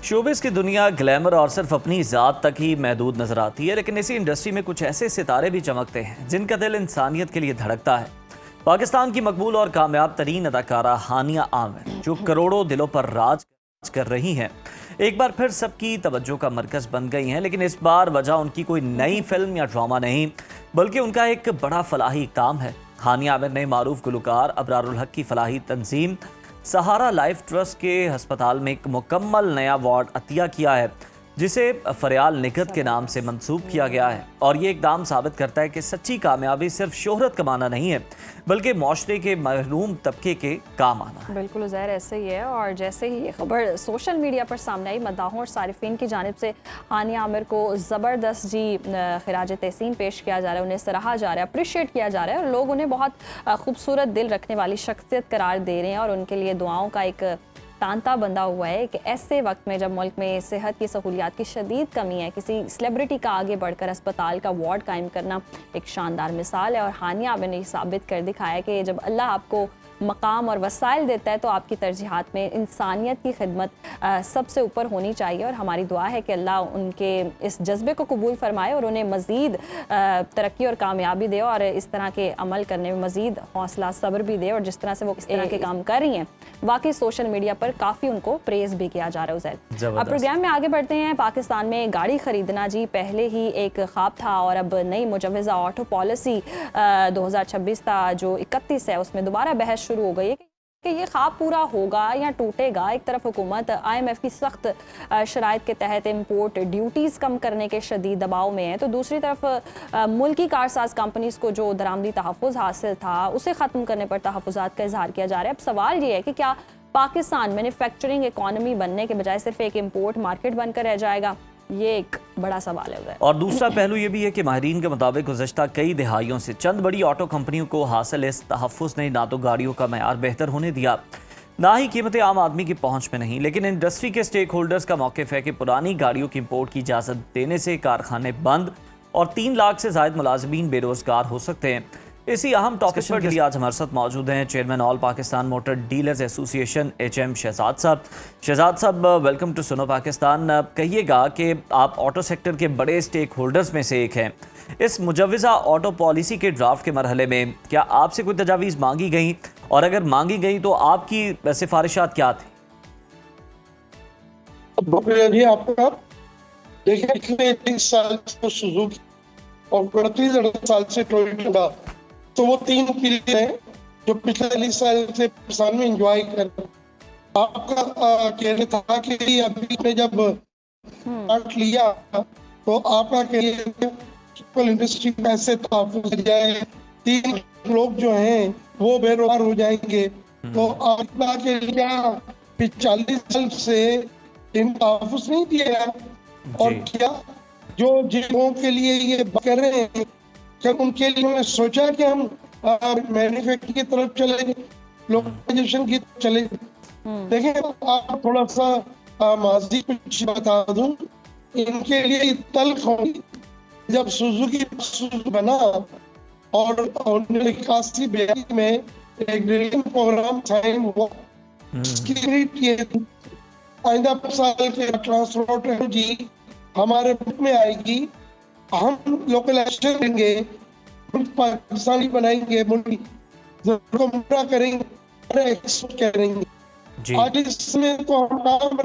शोबिस की दुनिया ग्लैमर और सिर्फ अपनी ज़ात तक ही महदूद नजर आती है, लेकिन इसी इंडस्ट्री में कुछ ऐसे सितारे भी चमकते हैं जिनका दिल इंसानियत के लिए धड़कता है। पाकिस्तान की मकबूल और कामयाब तरीन अदाकारा हानिया आमिर, जो करोड़ों दिलों पर राज कर रही हैं, एक बार फिर सबकी तवज्जो का मरकज बन गई हैं। लेकिन इस बार वजह उनकी कोई नई फिल्म या ड्रामा नहीं, बल्कि उनका एक बड़ा फलाही काम है। हानिया आमिर ने मारूफ गुलकार अबरारुल हक की फलाही तंजीम सहारा लाइफ ट्रस्ट के हस्पताल में एक मुकम्मल नया वार्ड अतिया किया है, जिसे फरियाल निगत के नाम से मंसूब किया गया है। और ये इकदाम साबित करता है कि सच्ची कामयाबी सिर्फ शोहरत कमाना नहीं है, बल्कि माशरे के महरूम तबके के काम आना है। बिल्कुल ज़ाहिर ऐसे ही है। और जैसे ही ये खबर सोशल मीडिया पर सामने आई, मद्दाहों और सारिफीन की जानिब से हानिया आमिर को ज़बरदस्त जी खिराज तहसीन पेश किया जा रहा है, उन्हें सराहा जा रहा है, अप्रिशिएट किया जा रहा है, और लोग उन्हें बहुत खूबसूरत दिल रखने वाली शख्सियत करार दे रहे हैं, और उनके लिए दुआओं का एक तांता बंधा हुआ है कि ऐसे वक्त में जब मुल्क में सेहत की सहूलियात की शदीद कमी है, किसी सेलिब्रिटी का आगे बढ़कर अस्पताल का वार्ड कायम करना एक शानदार मिसाल है। और हानिया आमिर ने साबित कर दिखाया कि जब अल्लाह आपको मकाम और वसाइल देता है तो आपकी तरजीहात में इंसानियत की खिदमत सबसे ऊपर होनी चाहिए। और हमारी दुआ है कि अल्लाह उनके इस जज्बे को कबूल फरमाए और उन्हें मज़ीद तरक्की और कामयाबी दे और इस तरह के अमल करने में मज़ीद हौसला सब्र भी दे। और जिस तरह से वो इस तरह के काम कर रही हैं, वाकई सोशल मीडिया पर काफ़ी उनको प्रेज़ भी किया जा रहा है। उज़ैर, अब प्रोग्राम में आगे बढ़ते हैं। पाकिस्तान में गाड़ी खरीदना जी पहले ही एक ख्वाब था और अब नई मुजव्वज़ा ऑटो पॉलिसी 2026 का जो 31 है उसमें दोबारा बहस शुरू हो गई है कि ये ख्वाब पूरा होगा या टूटेगा। एक तरफ हुकूमत IMF की सख्त शराइत के तहत इम्पोर्ट ड्यूटीज़ कम करने के शदीद दबाव में है, तो दूसरी तरफ मुल्की कारसाज कंपनीज़ को जो दरामदी तहफ़्फ़ुज़ हासिल था उसे ख़त्म करने पर तहफ़्फ़ुज़ात का इजहार किया जा रहा है। अब सवाल ये है कि क्या पाकिस्तान मैन्युफैक्चरिंग इकॉनमी बनने के बजाय सिर्फ एक इम्पोर्ट मार्केट बनकर रह जाएगा? ये एक बड़ा सवाल है। और दूसरा पहलू ये भी है कि माहिरीन के मुताबिक गुज़श्ता कई दिहाइयों से चंद बड़ी ऑटो कंपनियों को हासिल इस तहफ़्फ़ुज़ ने ना तो गाड़ियों का मयार बेहतर होने दिया, ना ही कीमतें आम आदमी की पहुंच में नहीं। लेकिन इंडस्ट्री के स्टेक होल्डर्स का मौक़िफ़ है कि पुरानी गाड़ियों की इम्पोर्ट की इजाज़त देने से कारखाने बंद और 3 लाख से ज़ायद मुलाज़मीन बेरोज़गार हो सकते हैं। इसी अहम टॉपिक पर के लिए आज हमारे साथ मौजूद हैं chairman all Pakistan motor dealers association HM Shahzad साहब। शहजाद साहब, वेलकम टू सुनो पाकिस्तान। कहिएगा कि आप ऑटो सेक्टर के बड़े स्टेक होल्डर्स में से एक हैं। इस मुजव्वज़ा ऑटो पॉलिसी के ड्राफ्ट के मरहले में क्या आपसे कोई तजावीज़ मांगी गई, और अगर मांगी गई तो आपकी सिफारिशात क्या थी? जी आपका देखिए, पिछले 30 साल से सुजुकी और 38 साल से टोयोटा, तो वो 3 पीढ़ी हैं जो पिछले 40 साल से पाकिस्तान में एंजॉय कर रहे हैं। आपका कहना था कि अभी ने जब पार्ट लिया तो आपका कहना इंडस्ट्री पैसे तहफ़्फ़ुज़ हो जाए, 3 लोग जो हैं वो बेरोजगार हो जाएंगे। तो आपका के लिया 40 साल से इन तहफ़्फ़ुज़ नहीं दिया, और क्या जो जिलों के लिए ये कर रहे हैं क्या उनके लिए उन्होंने सोचा कि हम मैन्युफैक्चरिंग की तरफ चले, लोकलाइजेशन की तरफ चले? देखिए, आप थोड़ा सा माजी कुछ बता दूं, इनके लिए तल्ख होगी जब सुजुकी बना और 1981 में एक ड्रिलिंग प्रोग्राम साइन हुआ। आइंदा साल के ट्रांसपोर्ट टेक्नोलॉजी हमारे मुल्क में आएगी, हम लोकलाइजेशन देंगे, पाकिस्तानी बनाएंगे, मुल्क को मुद्रा करेंगे और एक्सपोर्ट करेंगे। आज इसमें तो हम काम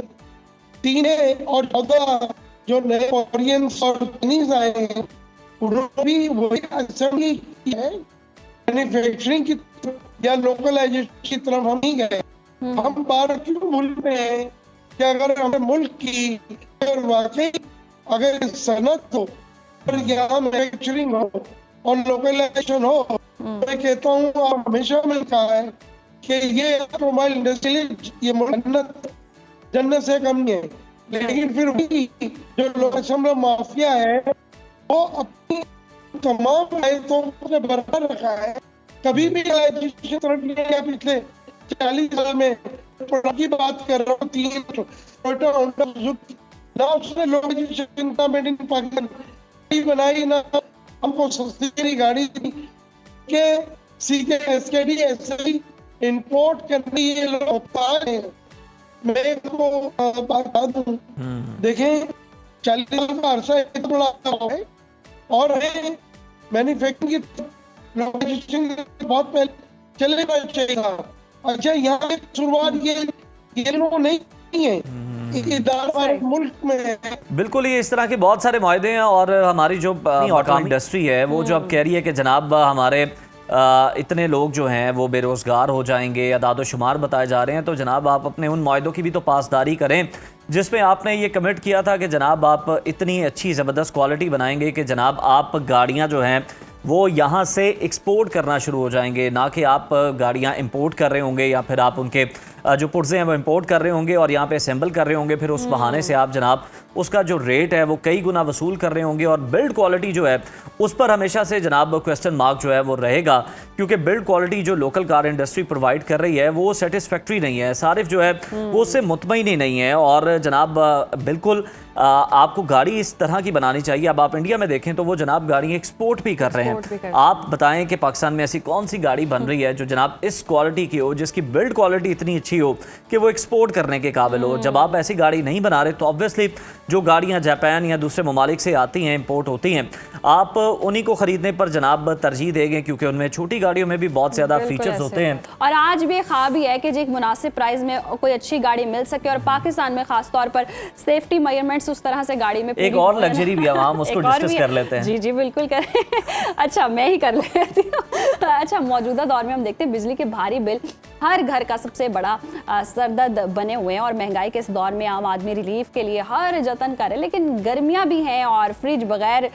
3 और 14 जो नए कोरियंस और चाइनीज आए हैं उन्होंने भी वही असेंबली की है, मैन्युफैक्चरिंग की या लोकलाइजेशन की तरफ हम नहीं गए। हम बार क्यों भूल रहे हैं कि अगर हमें मुल्क की अगर वाकई अगर सनत हो और यहाँ मैन्युफैक्चरिंग हो और लोकलाइजेशन हो, मैं कहता हूँ आप हमेशा मैंने कहा है कि ये ऑटोमोबाइल इंडस्ट्री ये जन्नत से कम नहीं है। लेकिन फिर भी जो लोकल माफिया है वो अपनी तमाम आयतों को बरकरार रखा है, कभी भी पिछले 40 साल में की बात कर रहा हूँ, 3 ना उसने लोकलाइजेशन का मेड इन पाकिस्तान बनाई, ना हमको सस्ती गाड़ी के सीधे SKD ऐसे इंपोर्ट करनी ये होता है। मैं को बता दूं, देखें 40 साल का अरसा इतना बड़ा है और है मैन्युफैक्चरिंग की बहुत पहले चले चाहिए। अच्छा, यहाँ की शुरुआत ये लोग नहीं है, मुल्क में बिल्कुल ये इस तरह के बहुत सारे मुआहदे हैं। और हमारी जो ऑटो इंडस्ट्री है वो जो अब कह रही है कि जनाब हमारे इतने लोग जो हैं वो बेरोज़गार हो जाएंगे, अदाद शुमार बताए जा रहे हैं, तो जनाब आप अपने उन मुआहदों की भी तो पासदारी करें जिसमें आपने ये कमिट किया था कि जनाब आप इतनी अच्छी ज़बरदस्त क्वालिटी बनाएंगे कि जनाब आप गाड़ियाँ जो हैं वो यहाँ से एक्सपोर्ट करना शुरू हो जाएंगे, ना कि आप गाड़ियाँ इंपोर्ट कर रहे होंगे या फिर आप उनके जो पुर्जे हैं वो इंपोर्ट कर रहे होंगे और यहाँ पे असेंबल कर रहे होंगे, फिर उस बहाने से आप जनाब उसका जो रेट है वो कई गुना वसूल कर रहे होंगे, और बिल्ड क्वालिटी जो है उस पर हमेशा से जनाब क्वेश्चन मार्क जो है वो रहेगा, क्योंकि बिल्ड क्वालिटी जो लोकल कार इंडस्ट्री प्रोवाइड कर रही है वो सेटिस्फैक्ट्री नहीं है। सारिफ जो है वो उससे मुतमईन ही नहीं है। और जनाब बिल्कुल आपको गाड़ी इस तरह की बनानी चाहिए। अब आप इंडिया में देखें तो वो जनाब गाड़ी एक्सपोर्ट भी कर रहे हैं। आप बताएं कि पाकिस्तान में ऐसी कौन सी गाड़ी बन रही है जो जनाब इस क्वालिटी की हो, जिसकी बिल्ड क्वालिटी इतनी अच्छी हो कि वो एक्सपोर्ट करने के काबिल हो। जब आप ऐसी गाड़ी नहीं बना रहे तो ऑब्वियसली जो गाड़ियां जापान या दूसरे ममालिक से आती हैं, इंपोर्ट होती हैं, आप उन्हीं को खरीदने पर जनाब तरजीह देंगे, क्योंकि उनमें छोटी गाड़ियों में भी बहुत ज़्यादा फीचर्स होते हैं। और आज भी ख्वाब ही है कि एक मुनासिब प्राइस में कोई अच्छी गाड़ी मिल सके, और पाकिस्तान में खास तौर पर सेफ्टी मेजरमेंट्स उस तरह से गाड़ी में एक और लग्जरी भी है, हम उसको डिस्कस कर लेते हैं। जी जी बिल्कुल करें। अच्छा, मैं ही कर लेती हूँ। अच्छा, मौजूदा दौर में हम देखते हैं बिजली के भारी बिल हर घर का सबसे बड़ा सरदर्द बने हुए हैं, और महंगाई के इस दौर में आम आदमी रिलीफ के लिए हर जतन करे, लेकिन गर्मियाँ भी हैं और फ्रिज बगैर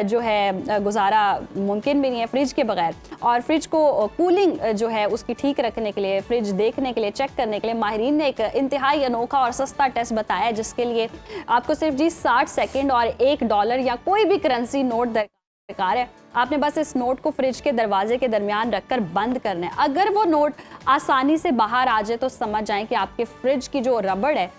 जो है गुजारा मुमकिन भी नहीं है, फ्रिज के बगैर। और फ्रिज को कूलिंग जो है उसकी ठीक रखने के लिए, फ्रिज देखने के लिए, चेक करने के लिए माहिरीन ने एक इंतहाई अनोखा और सस्ता टेस्ट बताया है, जिसके लिए आपको सिर्फ जी 60 सेकंड और $1 या कोई भी करेंसी नोट दरकार है। आपने बस इस नोट को फ्रिज के दरवाजे के दरमियान रखकर बंद करना है। अगर वो नोट आसानी से बाहर आ जाए तो समझ जाएं कि आपके फ्रिज की जो रबड़ है,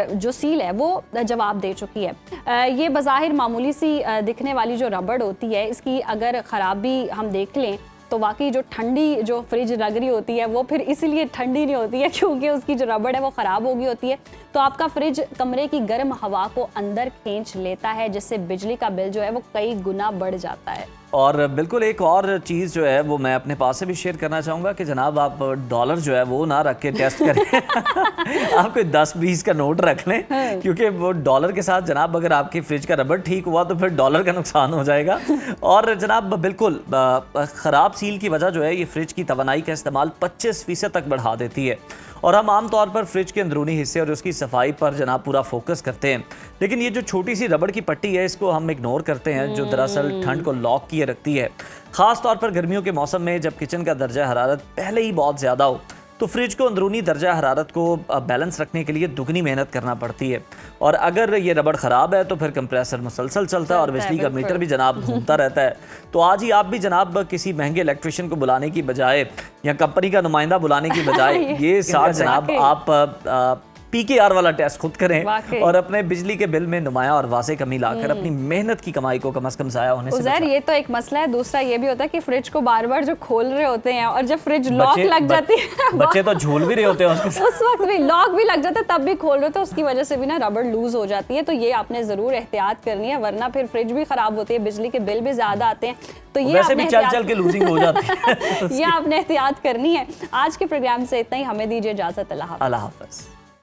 जो सील है, वो जवाब दे चुकी है। ये बज़ाहिर मामूली सी दिखने वाली जो रबड़ होती है, इसकी अगर ख़राबी हम देख लें तो वाकई जो ठंडी जो फ्रिज लग रही होती है वो फिर इसलिए ठंडी नहीं होती है क्योंकि उसकी जो रबड़ है वो ख़राब हो गई होती है। तो आपका फ्रिज कमरे की गर्म हवा को अंदर खींच लेता है, जिससे बिजली का बिल जो है वो कई गुना बढ़ जाता है। और बिल्कुल एक और चीज़ जो है वो मैं अपने पास से भी शेयर करना चाहूँगा कि जनाब आप डॉलर जो है वो ना रख के टेस्ट करें। आप कोई 10-20 का नोट रख लें, क्योंकि वो डॉलर के साथ जनाब अगर आपकी फ्रिज का रबड़ ठीक हुआ तो फिर डॉलर का नुकसान हो जाएगा। और जनाब बिल्कुल ख़राब सील की वजह जो है ये फ्रिज की तवानाई का इस्तेमाल 25% तक बढ़ा देती है। और हम आम तौर पर फ्रिज के अंदरूनी हिस्से और उसकी सफाई पर जनाब पूरा फोकस करते हैं, लेकिन ये जो छोटी सी रबड़ की पट्टी है इसको हम इग्नोर करते हैं, जो दरअसल ठंड को लॉक किए रखती है। ख़ास तौर पर गर्मियों के मौसम में जब किचन का दर्जा हरारत पहले ही बहुत ज़्यादा हो तो फ्रिज को अंदरूनी दर्जा हरारत को बैलेंस रखने के लिए दुगनी मेहनत करना पड़ती है। और अगर ये रबड़ ख़राब है तो फिर कंप्रेसर मुसलसल चलता है और बिजली का मीटर भी जनाब घूमता रहता है। तो आज ही आप भी जनाब किसी महंगे इलेक्ट्रिशियन को बुलाने की बजाय या कंपनी का नुमाइंदा बुलाने की बजाय ये साथ जनाब आप PKR वाला टेस्ट खुद करें और अपने बिजली के बिल में नुमाया और वाज़ेह कमी लाकर अपनी मेहनत की कमाई को कम से कम ज़ाया होने से बचाएं। ये तो एक मसला है। दूसरा ये भी होता है कि फ्रिज को बार बार जो खोल रहे होते हैं और जब फ्रिज लॉक लग जाती है, बच्चे तो झूल भी रहे होते हैं उस वक्त भी लॉक भी लग जाता है, तब भी खोल रहे होते हैं, उसकी वजह से भी ना रबड़ लूज हो जाती है। तो ये आपने जरूर एहतियात करनी है, वरना फिर फ्रिज भी खराब होती है, बिजली के बिल भी ज्यादा आते हैं। तो ये वैसे भी चल के लूजिंग हो जाती है। ये आपने एहतियात करनी है। आज के प्रोग्राम से इतना ही, हमें दीजिए इजाजत। अल्लाह हाफ़िज़।